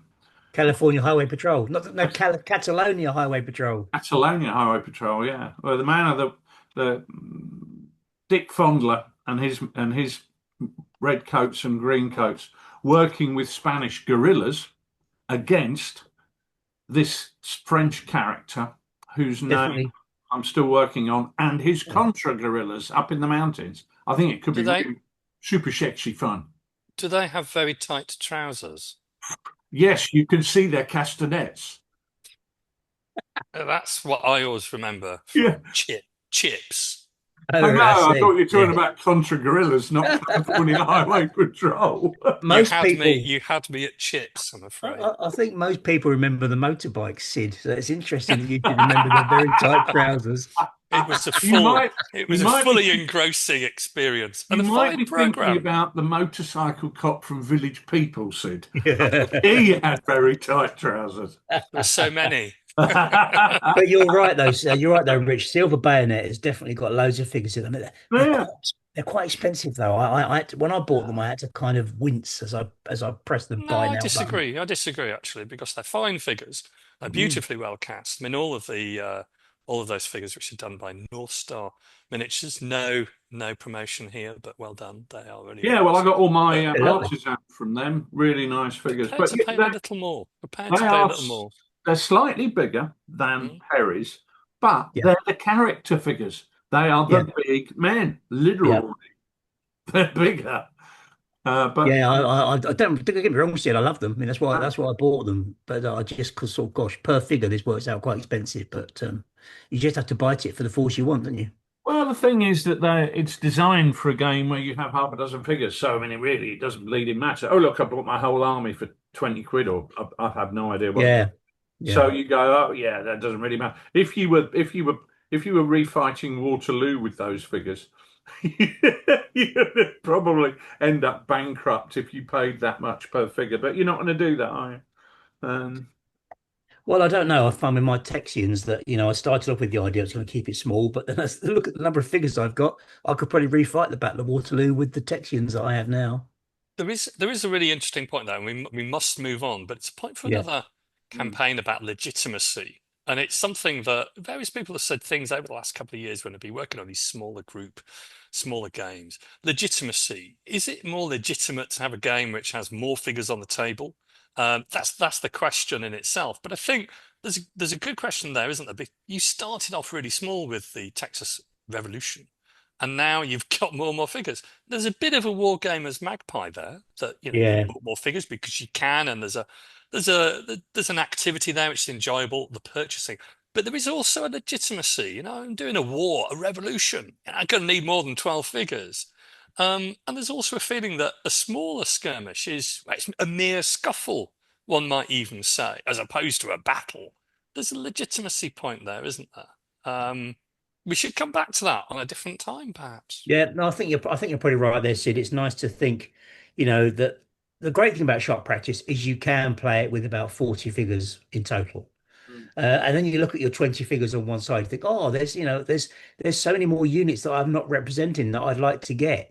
California Highway Patrol, not no Catalonia Highway Patrol.
Catalonia Highway Patrol. Yeah, well, the man of the Dick Fondler and his red coats and green coats working with Spanish guerrillas against this French character whose name
Definitely.
I'm still working on, and his contra guerrillas up in the mountains. I think it could
Do
be
they
really super sexy fun.
do they have very tight trousers?
Yes, you can see their castanets.
That's what I always remember
Yeah,
from Chips.
I
Oh,
know.
I
I thought
see.
you were talking
Yeah.
about contra guerrillas, not California Highway Patrol.
Most people,
You had me at Chips, I'm afraid.
I think most people remember the motorbike, Sid. So it's interesting that you should remember the very tight trousers.
It was
You might,
it
you
was a
might be,
fully engrossing experience
you
and a
might
fine
be thinking
program.
about the motorcycle cop from Village People, Sid.
Yeah.
He had very tight trousers.
There were so many.
But you're right though. You're right though, Rich. Silver Bayonet has definitely got loads of figures in them.
Yeah.
They're quite expensive though. I had to, when I bought them, I had to kind of wince as I pressed the buy
No, I
now button.
disagree. I disagree actually, because they're fine figures. They're
Mm.
beautifully well cast. I mean, all of those figures which are done by North Star Miniatures. No promotion here, but well done. They are really
Yeah, well, I
nice.
got all my
But
They're lovely.
artisan from them. Really nice figures.
prepared
But
to
yeah,
pay a little more. Prepared
they
to pay a
are
little more.
they're slightly bigger than
Mm.
Perry's, but
Yeah,
they're the character figures. They are
yeah,
the big men,
yeah.
literally. They're bigger. But
Yeah, I don't get me wrong, Sid. I love them. I mean, that's why I bought them. But I just cause sort of gosh, per figure, this works out quite expensive. But you just have to bite it for the force you want, don't you?
well, the thing is that it's designed for a game where you have half a dozen figures. So I mean, it doesn't bleeding matter. Oh look, I bought my whole army for 20 quid, or I have no idea what.
Yeah, yeah,
So you go, oh yeah, that doesn't really matter. If you were if you were refighting Waterloo with those figures, you'd probably end up bankrupt if you paid that much per figure. But you're not going to do that, are you?
Well, I don't know. I find with my Texians that, I started off with the idea I was going to keep it small, but then as I look at the number of figures I've got, I could probably refight the Battle of Waterloo with the Texians that I have now.
There is a really interesting point there, and we must move on, but it's a point for
Yeah.
another
Mm.
campaign about legitimacy. And it's something that various people have said things over the last couple of years when they've been working on these smaller games. Legitimacy. Is it more legitimate to have a game which has more figures on the table? That's the question in itself. But I think there's a good question there, isn't there? You started off really small with the Texas Revolution, and now you've got more and more figures. There's a bit of a war game as Magpie there that you
Yeah.
put more figures because you can, and there's an activity there which is enjoyable, the purchasing. But there is also a legitimacy. I'm doing a war, a revolution. I'm going to need more than 12 figures. And there's also a feeling that a smaller skirmish is well, it's a mere scuffle, one might even say, as opposed to a battle. There's a legitimacy point there, isn't there? We should come back to that on a different time, perhaps.
Yeah, no, I think you're probably right there, Sid. It's nice to think, that the great thing about shot practice is you can play it with about 40 figures in total.
Mm.
And then you look at your 20 figures on one side, you think, oh, there's so many more units that I'm not representing that I'd like to get,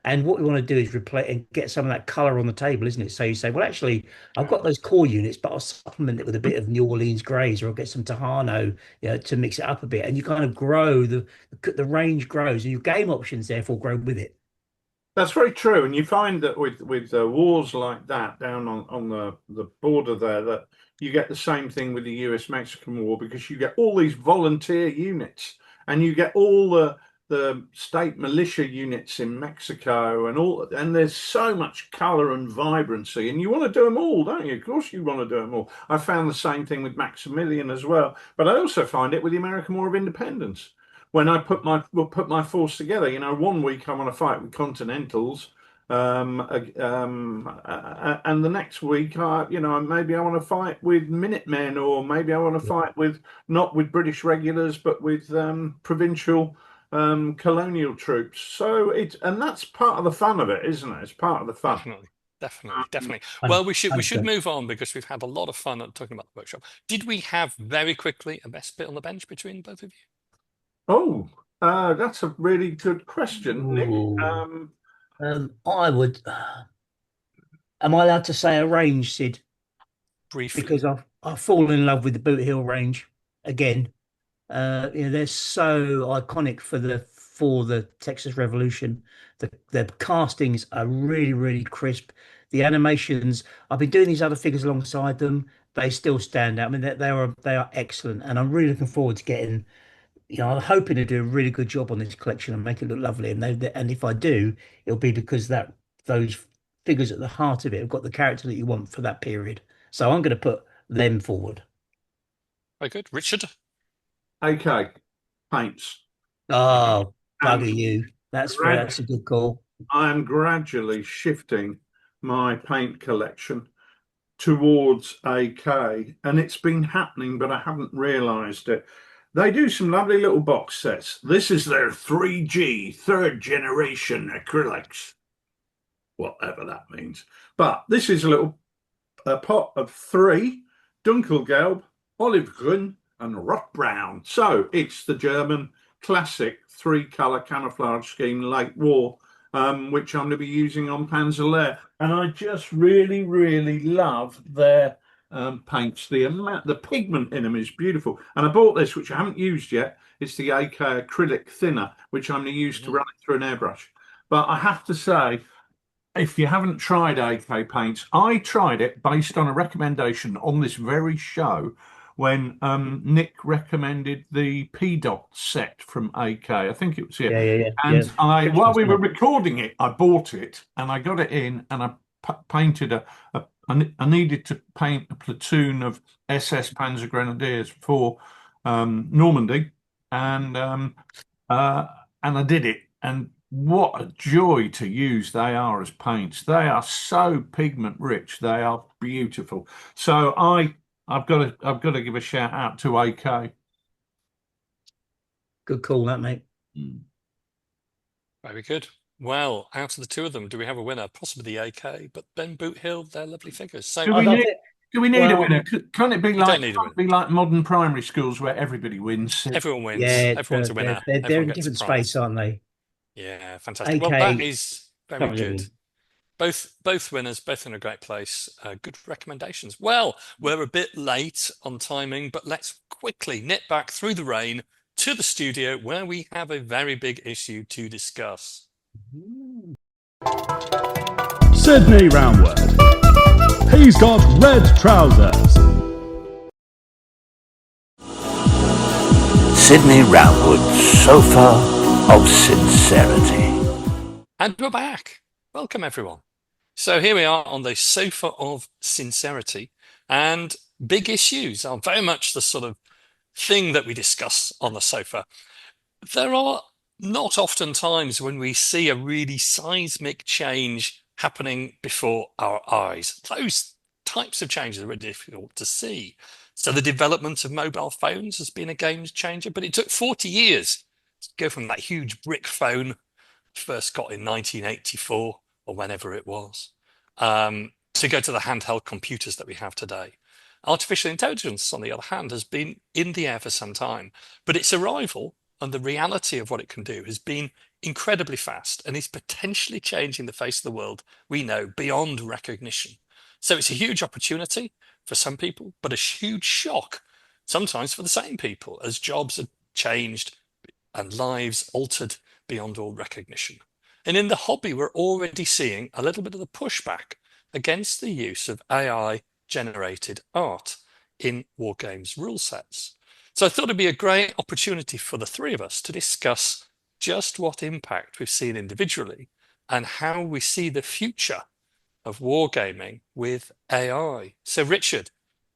and what we want to do is replace and get some of that color on the table, isn't it? So you say, well, actually, I've got those core units, but I'll supplement it with a bit of New Orleans Greys, or I'll get some Tejano, to mix it up a bit, and you kind of grow the range grows, and your game options therefore grow with it.
That's very true, and you find that with wars like that down on the border there, that you get the same thing with the US-Mexican War because you get all these volunteer units, and you get all the state militia units in Mexico, and there's so much color and vibrancy, and you want to do them all, don't you? Of course, you want to do them all. I found the same thing with Maximilian as well, but I also find it with the American War of Independence when I put my force together. One week I want to fight with Continentals, and the next week, maybe I want to fight with Minutemen, or maybe I want to fight with not with British regulars, but with provincial colonial troops. And that's part of the fun of it, isn't it? It's part of the fun.
Definitely, definitely, definitely. Well, we should
100%.
move on because we've had a lot of fun at talking about the workshop. Did we have very quickly a best bit on the bench between both of you?
Oh, that's a really good question, Nick.
Ooh. I would. Am I allowed to say a range, Sid?
Briefly.
Because I've fallen in love with the Boot Hill range again. They're so iconic for the Texas Revolution. The castings are really, really crisp. The animations, I've been doing these other figures alongside them. They still stand out. I mean, they are excellent, and I'm really looking forward to getting. I'm hoping to do a really good job on this collection and make it look lovely. And if I do, it'll be because those figures at the heart of it have got the character that you want for that period. So I'm going to put them forward.
Very good. Richard?
Okay, paints.
Oh,
And
bugger you. That's a good call.
I am gradually shifting my paint collection towards AK, and it's been happening, but I haven't realized it. They do some lovely little box sets. This is their 3G, third generation acrylics, whatever that means. But this is a pot of three: Dunkelgelb, Olivegrün, and Rot Brown. So it's the German classic three-color camouflage scheme, late war, which I'm going to be using on Panzer. And I just really, really love their paints. The pigment in them is beautiful. And I bought this, which I haven't used yet. It's the AK acrylic thinner, which I'm going to use to run it through an airbrush. But I have to say, if you haven't tried AK paints, I tried it based on a recommendation on this very show when Nick recommended the P dot set from AK. I think it was here.
Yeah, yeah, yeah, yeah.
And while we were recording it, I bought it and I got it in, and I painted I needed to paint a platoon of SS Panzer Grenadiers for Normandy, and I did it. And what a joy to use they are as paints. They are so pigment rich. They are beautiful. So I've got to give a shout out to AK.
Good call, that mate.
Mm.
Very good. Well, out of the two of them, do we have a winner? Possibly the AK, but Ben Boot Hill, they're lovely figures. So
Do
I,
we
I
need
think,
do we need a
well,
winner? Can't it be
you don't
like
need a winner.
modern primary schools where everybody wins?
Everyone wins.
yeah,
Everyone's a
they're,
winner.
they're they're
Everyone
in
gets a
different space,
prize.
aren't they?
Yeah, fantastic. Well, that
AK
is very
covers
good.
everything.
Both winners, both in a great place. Good recommendations. Well, we're a bit late on timing, but let's quickly nip back through the rain to the studio where we have a very big issue to discuss.
Sydney Roundwood. He's got red trousers.
Sydney Roundwood, Sofa of Sincerity.
And we're back. Welcome, everyone. So here we are on the sofa of sincerity, and big issues are very much the sort of thing that we discuss on the sofa. There are not often times when we see a really seismic change happening before our eyes. Those types of changes are really difficult to see. So the development of mobile phones has been a game changer, but it took 40 years to go from that huge brick phone first got in 1984 or whenever it was, to go to the handheld computers that we have today. Artificial intelligence, on the other hand, has been in the air for some time, but its arrival and the reality of what it can do has been incredibly fast and is potentially changing the face of the world we know beyond recognition. So it's a huge opportunity for some people, but a huge shock sometimes for the same people as jobs are changed and lives altered beyond all recognition. And in the hobby, we're already seeing a little bit of the pushback against the use of AI generated art in Wargames rule sets. So I thought it'd be a great opportunity for the three of us to discuss just what impact we've seen individually and how we see the future of wargaming with AI. So Richard,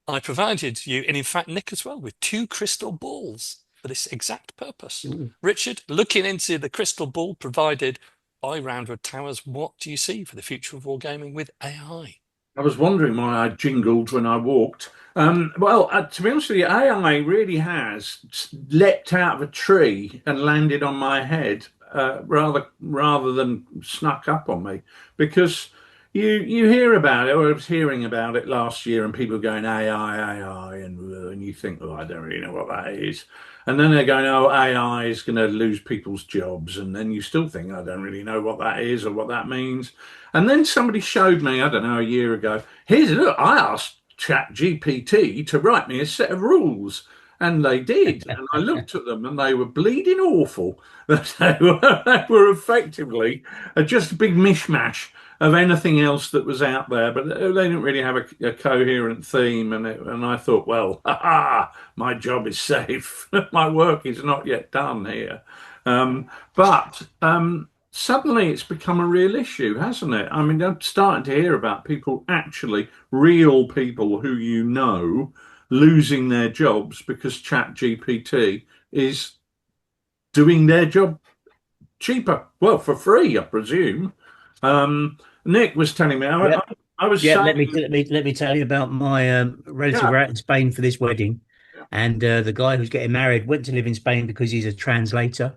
I provided you, and in fact Nick as well, with two crystal balls for this exact purpose.
Ooh.
Richard, looking into the crystal ball provided by Roundwood Towers, what do you see for the future of wargaming with AI?
I was wondering why I jingled when I walked. To be honest with you, AI really has leapt out of a tree and landed on my head, rather than snuck up on me, because you hear about it, or I was hearing about it last year, and people going AI, and you think, oh, I don't really know what that is, and then they're going, oh, AI is going to lose people's jobs, and then you still think, I don't really know what that is or what that means. And then somebody showed me, I don't know, a year ago, look, I asked ChatGPT to write me a set of rules. And they did. And I looked at them and they were bleeding awful. They were effectively just a big mishmash of anything else that was out there. But they didn't really have a coherent theme. And I thought, well, my job is safe. My work is not yet done here. But suddenly it's become a real issue, hasn't it? I mean, I'm starting to hear about people, actually real people who you know, losing their jobs because ChatGPT is doing their job cheaper, well, for free, I presume. Nick was telling me,
Yeah,
I was
yeah.
saying,
Let me tell you about my relative.
yeah,
We're out in Spain for this wedding, and the guy who's getting married went to live in Spain because he's a translator,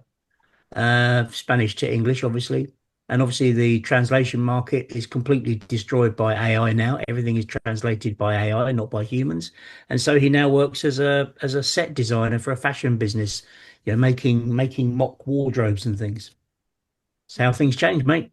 Spanish to English, obviously. And obviously, the translation market is completely destroyed by AI now. Everything is translated by AI, not by humans. And so he now works as a set designer for a fashion business, making mock wardrobes and things. That's how things change, mate.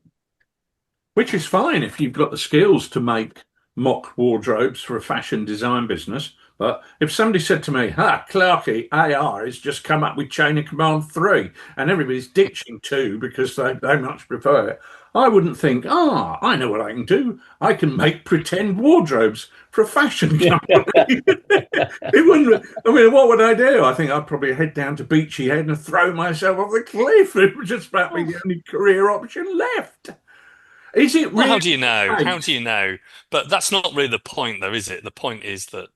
which is fine if you've got the skills to make mock wardrobes for a fashion design business. But if somebody said to me, Clarky, AI has just come up with Chain of Command 3 and everybody's ditching 2 because they much prefer it, I wouldn't think, I know what I can do. I can make pretend wardrobes for a fashion company. It wouldn't, I mean, what would I do? I think I'd probably head down to Beachy Head and throw myself off the cliff. It would just about be the only career option left. Is it
Well,
really
how do you know?
the
How do
case?
you know? But that's not really the point, though, is it? The point is that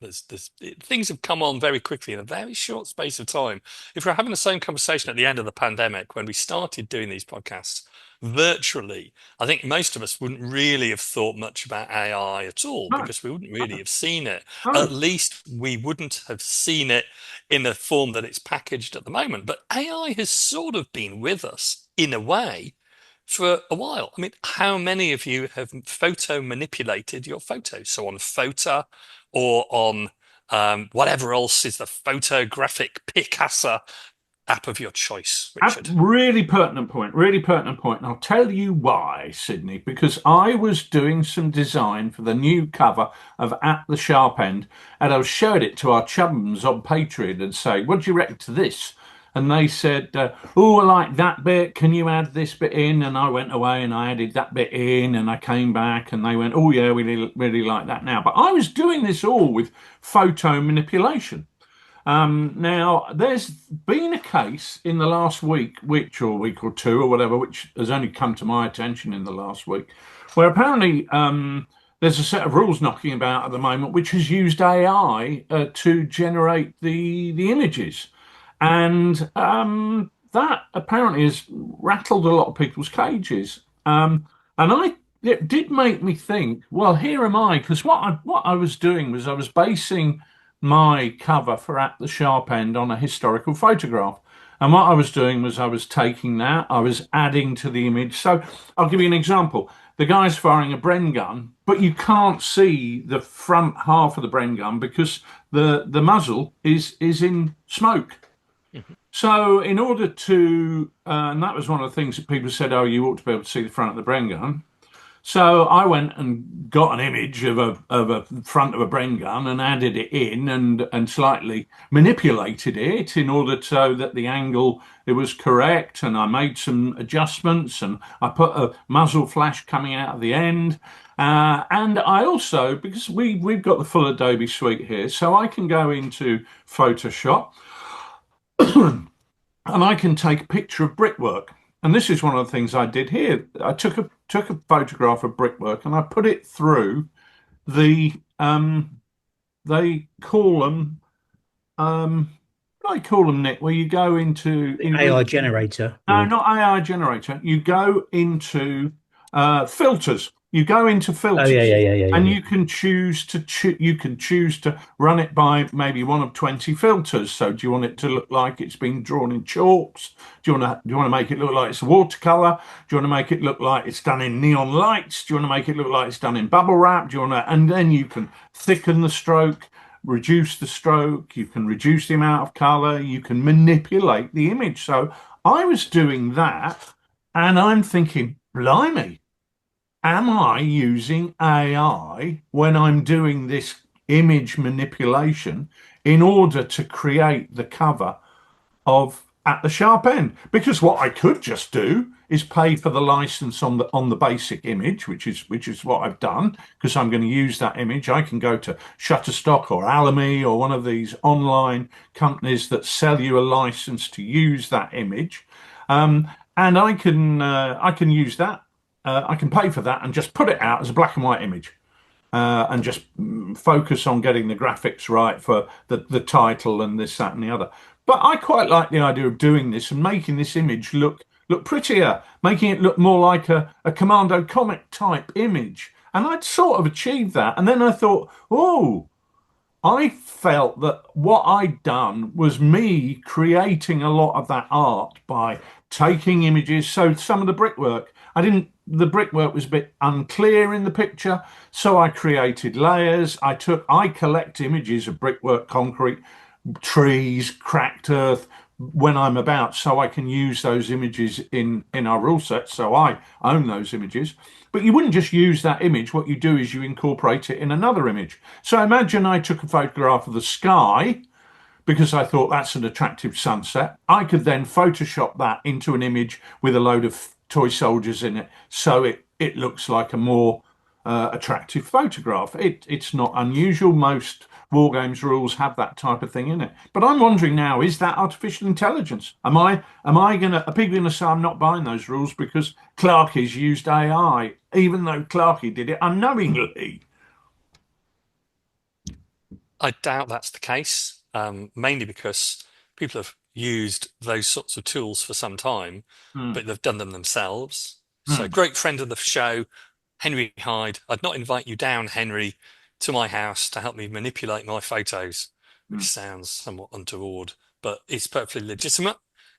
things have come on very quickly in a very short space of time. If we're having the same conversation at the end of the pandemic, when we started doing these podcasts, virtually, I think most of us wouldn't really have thought much about AI at all
No,
because we wouldn't really have seen it. At
no.
least we wouldn't have seen it in the form that it's packaged at the moment. But AI has sort of been with us in a way for a while. I mean, how many of you have photo manipulated your photos? So on Photo or on whatever else is the photographic Picasa app of your choice, Richard.
Really pertinent point, really pertinent point. And I'll tell you why, Sydney, because I was doing some design for the new cover of At the Sharp End, and I showed it to our chums on Patreon and say, what do you reckon to this? And they said, oh, I like that bit. Can you add this bit in? And I went away and I added that bit in and I came back and they went, oh, yeah, we really, really like that now. But I was doing this all with photo manipulation. Now, there's been a case in the last week, or week or two or whatever, which has only come to my attention in the last week, where apparently there's a set of rules knocking about at the moment which has used AI to generate the images. And that apparently has rattled a lot of people's cages. And it did make me think, well, here am I, because what I was doing was I was basing my cover for At the Sharp End on a historical photograph. And what I was doing was I was taking that, I was adding to the image. So I'll give you an example. The guy's firing a Bren gun, but you can't see the front half of the Bren gun because the muzzle is in smoke. So in order to, and that was one of the things that people said, oh, you ought to be able to see the front of the Bren gun. So I went and got an image of a front of a Bren gun and added it in and slightly manipulated it in order so that the angle it was correct. And I made some adjustments and I put a muzzle flash coming out of the end. And I also, because we've got the full Adobe suite here, so I can go into Photoshop and I can take a picture of brickwork. And this is one of the things I did here. I took a photograph of brickwork and I put it through the they call them what do I call them, Nick, where you go into
AI generator.
no, not AI generator. You go into filters. You go into
Oh
filters,
yeah.
and you can choose to run it by maybe one of 20 filters. So, do you want it to look like it's been drawn in chalks? Do you want to make it look like it's watercolor? Do you want to make it look like it's done in neon lights? Do you want to make it look like it's done in bubble wrap? Do you want to? And then you can thicken the stroke, reduce the stroke. You can reduce the amount of color. You can manipulate the image. So I was doing that, and I'm thinking, blimey. Am I using AI when I'm doing this image manipulation in order to create the cover of At the Sharp End? Because what I could just do is pay for the license on the basic image, which is what I've done, because I'm going to use that image. I can go to Shutterstock or Alamy or one of these online companies that sell you a license to use that image, and I can use that. I can pay for that and just put it out as a black and white image, and just focus on getting the graphics right for the title and this, that, and the other. But I quite like the idea of doing this and making this image look prettier, making it look more like a Commando comic type image. And I'd sort of achieved that. And then I thought, oh, I felt that what I'd done was me creating a lot of that art by taking images. So some of the brickwork, the brickwork was a bit unclear in the picture. So I created layers. I collect images of brickwork, concrete, trees, cracked earth when I'm about, so I can use those images in our rule set. So I own those images. But you wouldn't just use that image. What you do is you incorporate it in another image. So imagine I took a photograph of the sky because I thought that's an attractive sunset. I could then Photoshop that into an image with a load of toy soldiers in it, so it looks like a more attractive photograph. It's not unusual. Most war games rules have that type of thing in it. But I'm wondering now, is that artificial intelligence? Are people gonna say I'm not buying those rules because Clarkey's used AI, even though Clarkey did it unknowingly?
I doubt that's the case, mainly because people have used those sorts of tools for some time,
Hmm.
but they've done them themselves. So great friend of the show, Henry Hyde. I'd not invite you down, Henry, to my house to help me manipulate my photos, which sounds somewhat untoward, but it's perfectly legitimate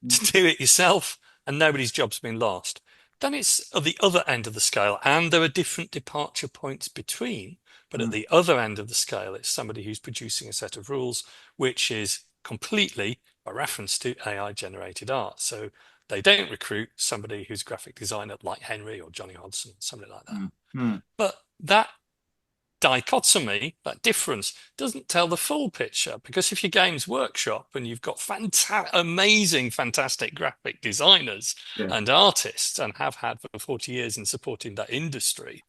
to do it yourself, and nobody's job's been lost. Then it's at the other end of the scale, and there are different departure points between. But at the other end of the scale, it's somebody who's producing a set of rules, which is completely a reference to AI generated art. So they don't recruit somebody who's a graphic designer like Henry or Johnny Hodson, something like that. But that dichotomy, that difference, doesn't tell the full picture, because if you're Games Workshop and you've got amazing, fantastic graphic designers and artists, and have had for 40 years in supporting that industry,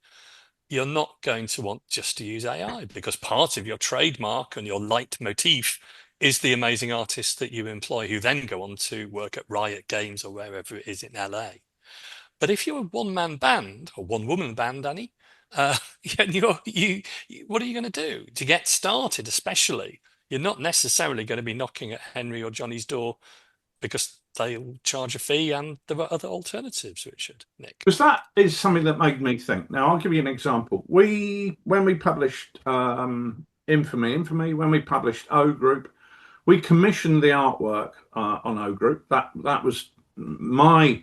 you're not going to want just to use AI, because part of your trademark and your leitmotif is the amazing artists that you employ, who then go on to work at Riot Games or wherever it is in LA. But if you're a one-man band or one-woman band, Annie, and what are you going to do to get started? Especially, you're not necessarily going to be knocking at Henry or Johnny's door, because they'll charge a fee, and there are other alternatives, Richard, Nick.
Because that is something that made me think. Now, I'll give you an example. When we published Infamy, when we published O Group, we commissioned the artwork on O Group. That was my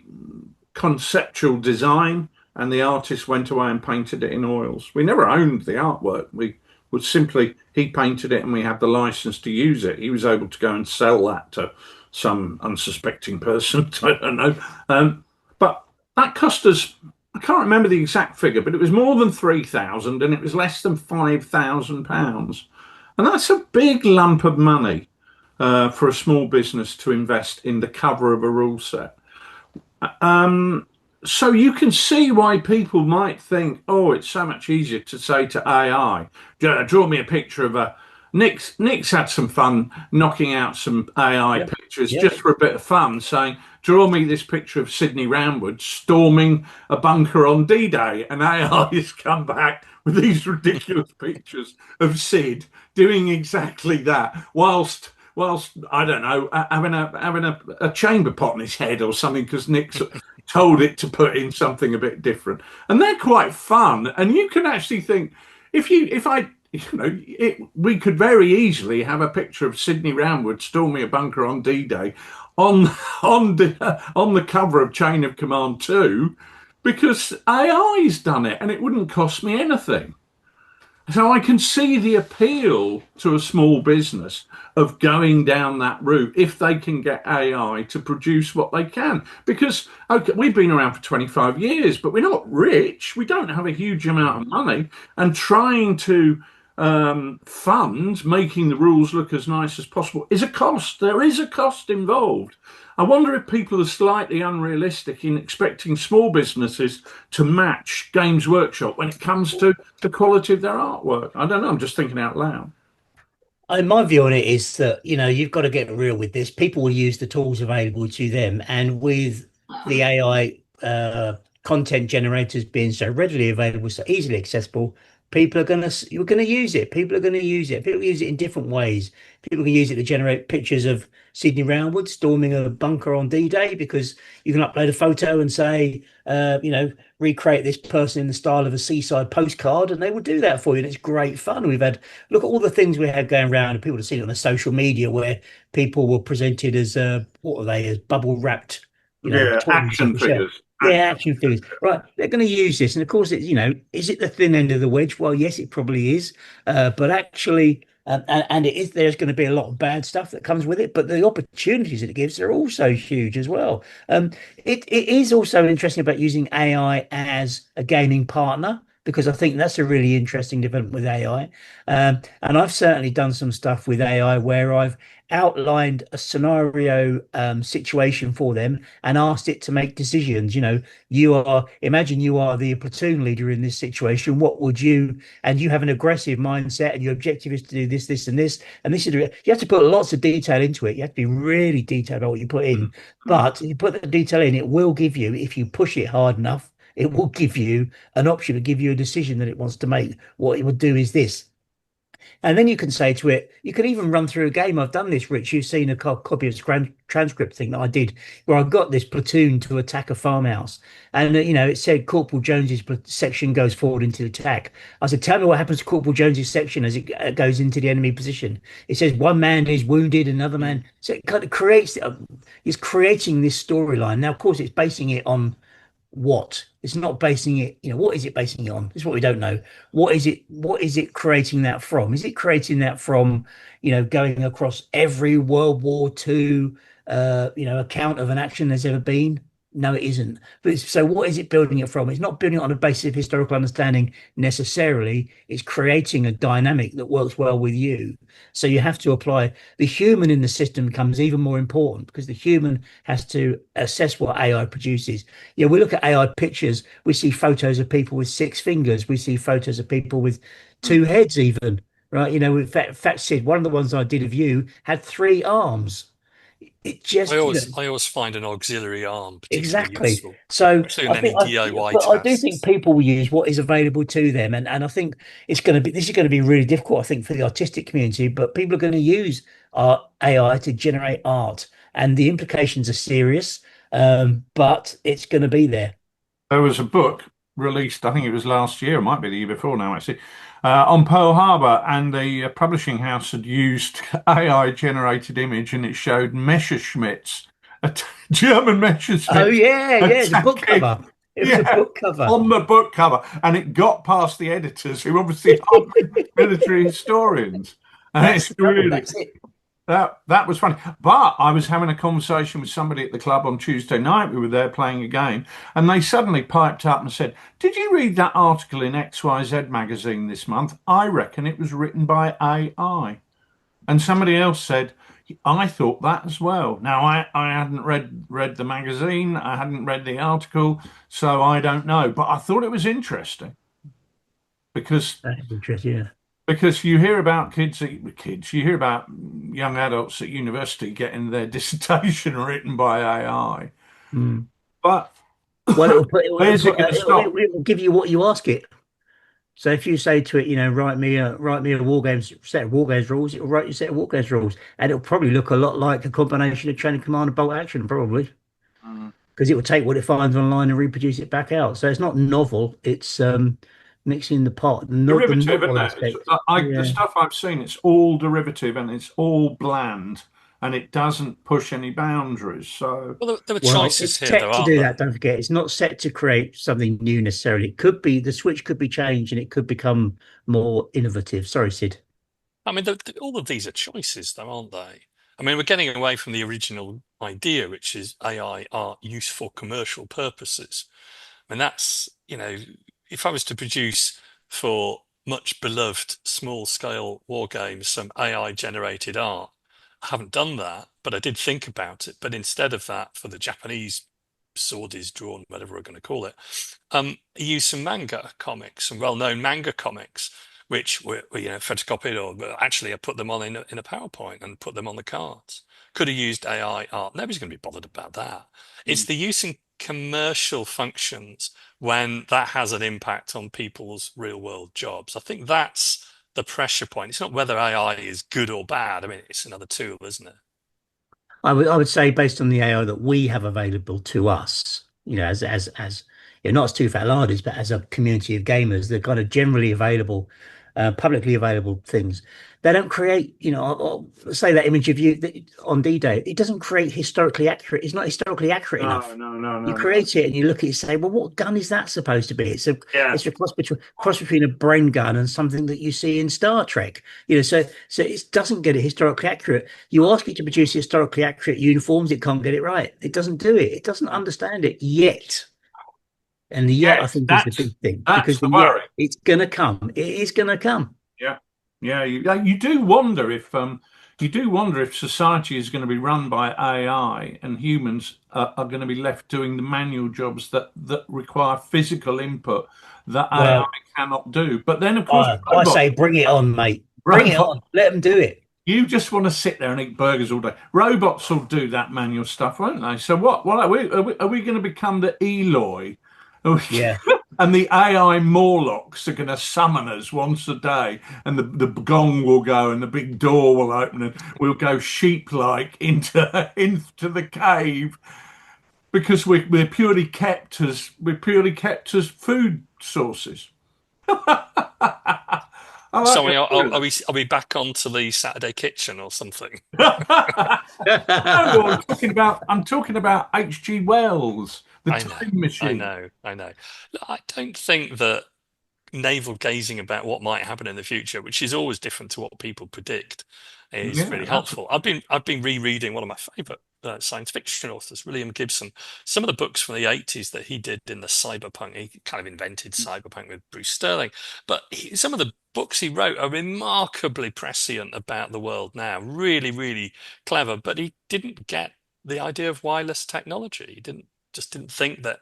conceptual design, and the artist went away and painted it in oils. We never owned the artwork. He painted it, and we had the license to use it. He was able to go and sell that to some unsuspecting person. I don't know. But that cost us, I can't remember the exact figure, but it was more than 3,000, and it was less than £5,000. And that's a big lump of money for a small business to invest in the cover of a rule set. So you can see why people might think, oh, it's so much easier to say to AI, draw me a picture of a... Nick's had some fun knocking out some AI pictures just for a bit of fun, saying, draw me this picture of Sydney Roundwood storming a bunker on D-Day, and AI has come back with these ridiculous pictures of Sid doing exactly that, whilst I don't know, having a chamber pot in his head or something, because Nick's told it to put in something a bit different. And they're quite fun, and you can actually think, we could very easily have a picture of Sydney Roundwood storming a bunker on D-Day on the cover of Chain of Command 2, because AI's done it, and it wouldn't cost me anything. So I can see the appeal to a small business of going down that route if they can get AI to produce what they can. Because we've been around for 25 years, but we're not rich. We don't have a huge amount of money, and trying to fund making the rules look as nice as possible is a cost. There is a cost involved. I wonder if people are slightly unrealistic in expecting small businesses to match Games Workshop when it comes to the quality of their artwork. I don't know. I'm just thinking out loud.
My view on it is that, you've got to get real with this. People will use the tools available to them, and with the AI content generators being so readily available, so easily accessible, you're going to use it. People are going to use it. People use it in different ways. People can use it to generate pictures of Sydney Roundwood storming a bunker on D-Day, because you can upload a photo and say, recreate this person in the style of a seaside postcard, and they will do that for you. And it's great fun. Look at all the things we had going around, and people have seen it on the social media where people were presented as, what are they, as bubble wrapped,
action figures.
Action figures. Right. They're going to use this. And of course, is it the thin end of the wedge? Well, yes, it probably is. But actually, there's going to be a lot of bad stuff that comes with it, but the opportunities it gives are also huge as well. It is also interesting about using AI as a gaming partner, because I think that's a really interesting development with AI. And I've certainly done some stuff with AI where I've outlined a scenario situation for them and asked it to make decisions. Imagine you are the platoon leader in this situation. What would you, and you have an aggressive mindset, and your objective is to do this, this, and this, and this is, you have to put lots of detail into it. You have to be really detailed about what you put in, but if you put the detail in, it will give you, if you push it hard enough, it will give you an option to give you a decision that it wants to make. What it would do is this. And then you can say to it, you can even run through a game. I've done this, Rich. You've seen a copy of transcript thing that I did where I got this platoon to attack a farmhouse. And, it said Corporal Jones's section goes forward into the attack. I said, tell me what happens to Corporal Jones's section as it goes into the enemy position. It says one man is wounded, another man. So it kind of creates, it's creating this storyline. Now, of course, it's basing it on what? It's not basing it, what is it basing it on? This is what we don't know. What is it creating that from? Is it creating that from, going across every World War II account of an action there's ever been? No, it isn't. But so what is it building it from? It's not building it on a basis of historical understanding necessarily. It's creating a dynamic that works well with you. So you have to apply the human in the system becomes even more important because the human has to assess what AI produces. We look at AI pictures, we see photos of people with 6 fingers, we see photos of people with 2 heads even, right? In fact, Sid, one of the ones I did of you had 3 arms. It just,
I always find an auxiliary arm particularly
exactly.
useful,
So
especially in any DIY
but I do think
tasks.
people will use what is available to them, and I think this is going to be really difficult. I think for the artistic community, but people are going to use AI to generate art, and the implications are serious. But it's going to be there.
There was a book released, I think it was last year, it might be the year before now, actually, on Pearl Harbor, and the publishing house had used AI generated image, and it showed Messerschmitts, German Messerschmitts.
Oh yeah, it's a book
attacking-
cover. It was a book cover.
on the book cover, and it got past the editors, who obviously aren't military historians. And
That's
it's really
that's it.
that was funny. But I was having a conversation with somebody at the club on Tuesday night. We were there playing a game, and they suddenly piped up and said, "Did you read that article in XYZ magazine this month? I reckon it was written by AI." And somebody else said, "I thought that as well." Now, I hadn't read the magazine, I hadn't read the article, so I don't know. But I thought it was interesting because
That's interesting. Yeah.
because you hear about you hear about young adults at university getting their dissertation written by AI.
Mm.
But
Well,
where's it going to stop?
it will give you what you ask it. So if you say to it, write me a war games set of war games rules, it'll write you a set of war games rules, and it'll probably look a lot like a combination of Chain of Command and Bolt Action, probably, because it will take what it finds online and reproduce it back out. So it's not novel; it's mixing the pot, not the
Derivative,
novel
isn't it?
aspect.
The stuff I've seen, it's all derivative and it's all bland, and it doesn't push any boundaries. So
Well, there were
Well,
choices
it's
here,
set
though,
to
aren't
do
there?
that. Don't forget, it's not set to create something new necessarily. It could be the switch could be changed and it could become more innovative. Sorry, Sid.
I mean, all of these are choices, though, aren't they? I mean, we're getting away from the original idea, which is AI art used for commercial purposes. I mean, that's, if I was to produce for much beloved small scale war games some AI generated art, I haven't done that, but I did think about it. But instead of that, for the Japanese sword is drawn, whatever we're going to call it, I used some manga comics, some well-known manga comics, which were photocopied, or actually I put them on in a PowerPoint and put them on the cards. Could have used AI art. Nobody's going to be bothered about that. It's the use in commercial functions when that has an impact on people's real world jobs. I think that's the pressure point. It's not whether AI is good or bad. I mean, it's another tool, isn't it?
I would say based on the AI that we have available to us, not as TooFatLardies, but as a community of gamers, they're kind of generally available, publicly available things. They don't create, say that image of you on D-Day. It doesn't create historically accurate. It's not historically accurate enough.
No.
You create it and you look at it and say, well, what gun is that supposed to be? It's a
Yeah.
it's a cross between a brain gun and something that you see in Star Trek. So it doesn't get it historically accurate. You ask it to produce historically accurate uniforms, it can't get it right. It doesn't do it. It doesn't understand it yet. And the yet, I think, is the big thing.
That's
Because
the worry.
it's gonna come. It is gonna come.
Yeah. You do wonder if society is going to be run by AI and humans are going to be left doing the manual jobs that require physical input that AI cannot do. But then, of course,
I say bring it on, mate. Bring it on. Let them do it.
You just want to sit there and eat burgers all day. Robots will do that manual stuff, won't they? So what are we going to become the Eloy?
Yeah.
And the AI Morlocks are going to summon us once a day, and the gong will go, and the big door will open, and we'll go sheep-like into the cave, because we're purely kept as food sources.
So are we back onto the Saturday Kitchen or something?
No, I'm talking about H.G. Wells, the Time Machine.
I know. Look, I don't think that navel gazing about what might happen in the future, which is always different to what people predict, is really helpful. I've been rereading one of my favorite science fiction authors, William Gibson. Some of the books from the 80s that he did in the cyberpunk, he kind of invented cyberpunk with Bruce Sterling, but some of the books he wrote are remarkably prescient about the world now, really, really clever, but he didn't get the idea of wireless technology. He didn't think that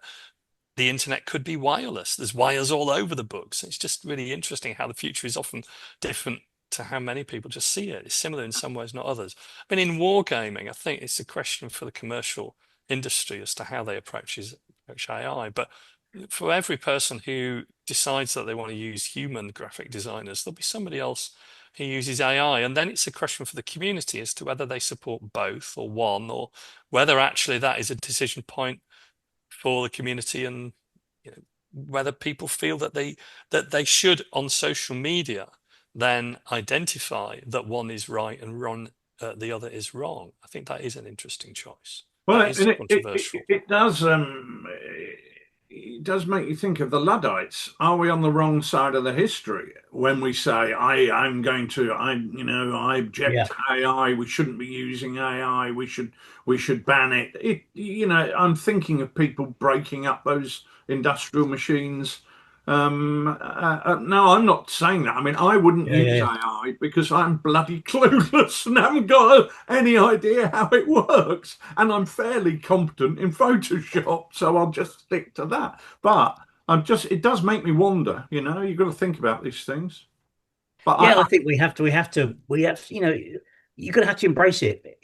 the internet could be wireless. There's wires all over the books. It's just really interesting how the future is often different to how many people just see it. It's similar in some ways, not others. I mean, in wargaming, I think it's a question for the commercial industry as to how they approach AI. But for every person who decides that they want to use human graphic designers, there'll be somebody else who uses AI. And then it's a question for the community as to whether they support both or one, or whether actually that is a decision point for the community, and whether people feel that they should, on social media, then identify that one is right and the other is wrong. I think that is an interesting choice.
Well,
that is controversial.
It does make you think of the Luddites. Are we on the wrong side of the history when we say I object to AI, we shouldn't be using AI, we should ban it. I'm thinking of people breaking up those industrial machines. No, I'm not saying that. I mean, I wouldn't use AI because I'm bloody clueless and haven't got any idea how it works. And I'm fairly competent in Photoshop, so I'll just stick to that. But it does make me wonder, you've got to think about these things. But
I think we have to, you're going to have to embrace it.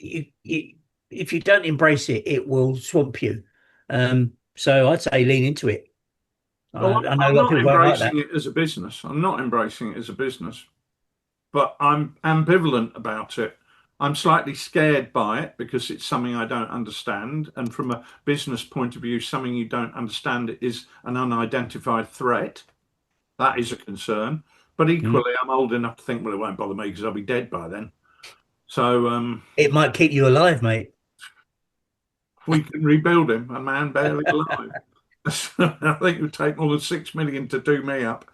If you don't embrace it, it will swamp you. So I'd say lean into it.
Well, I'm not embracing it as a business. I'm not embracing it as a business, but I'm ambivalent about it. I'm slightly scared by it because it's something I don't understand. And from a business point of view, something you don't understand is an unidentified threat. That is a concern. But equally, I'm old enough to think, well, it won't bother me because I'll be dead by then. So
it might keep you alive, mate.
We can rebuild him, a man barely alive. I think it would take more than 6 million to do me up.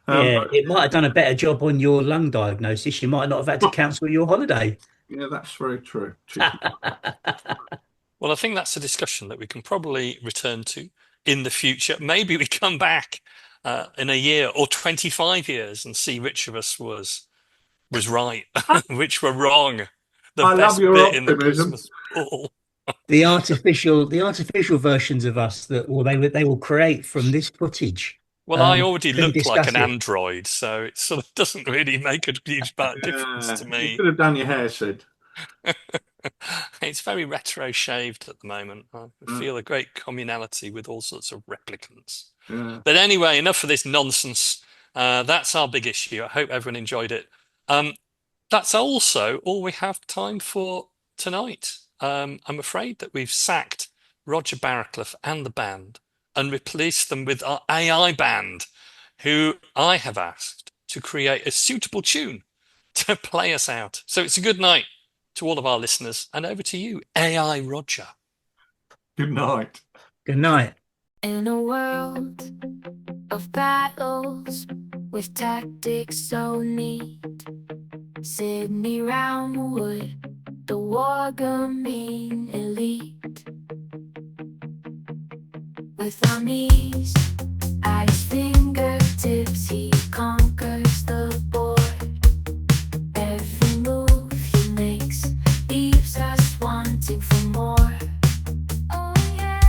It might have done a better job on your lung diagnosis. You might not have had to cancel your holiday.
Yeah, that's very true.
Well, I think that's a discussion that we can probably return to in the future. Maybe we come back in a year or 25 years and see which of us was right, which were wrong.
I love your optimism.
In the Christmas ball.
The artificial versions of us that they will create from this footage.
Well, I already look like an android, so it sort of doesn't really make a huge difference to me.
You could have done your hair, Sid.
It's very retro shaved at the moment. I feel a great communality with all sorts of replicants.
Yeah.
But anyway, enough of this nonsense. That's our big issue. I hope everyone enjoyed it. That's also all we have time for tonight. I'm afraid that we've sacked Roger Barraclough and the band and replaced them with our AI band, who I have asked to create a suitable tune to play us out. So it's a good night to all of our listeners, and over to you, AI Roger.
Good night.
Good night.
In a world of battles with tactics so neat, Sydney Roundwood, the wargaming elite. With armies at his fingertips, he conquers the board. Every move he makes leaves us wanting for more. Oh yeah,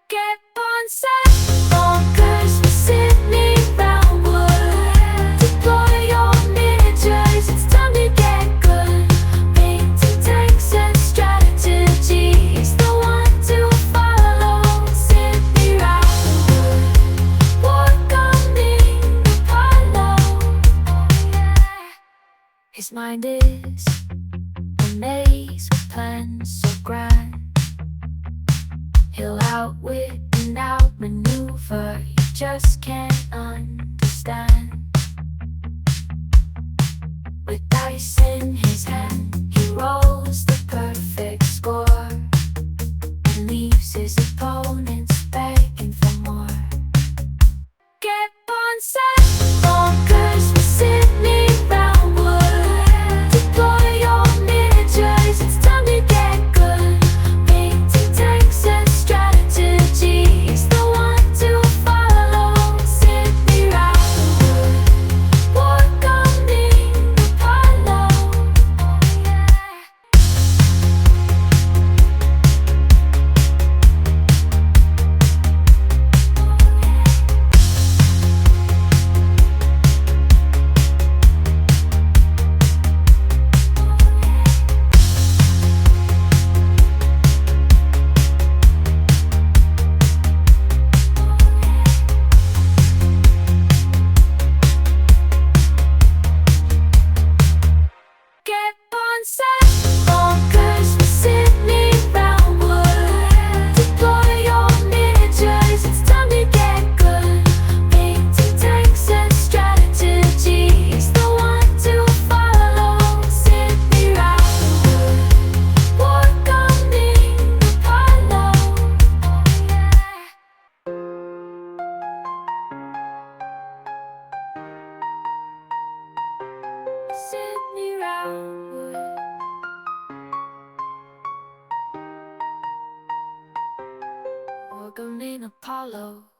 get on set, bonkers with Sydney Roundwood. Deploy your miniatures, it's time to get good. Painting tanks and strategies, the one to follow. Sydney Roundwood, war His mind is a maze with plans so grand. He'll outwit and outmaneuver, you just can't understand. With dice in his hand, he rolls the perfect score and leaves his opponents begging for more. Get on set, bonkers with Sydney Roundwood. Deploy your miniatures, it's time to get good. Painting tanks and strategy, he's the one to follow. Sydney Roundwood, welcoming Apollo. Oh yeah. Get on set, bonkers with Sydney Roundwood. Deploy your miniatures, it's time to get good. Painting tanks and strategy, he's the one to follow. Sydney Roundwood, welcoming Apollo. Oh yeah. Sydney Roundwood, welcoming Apollo.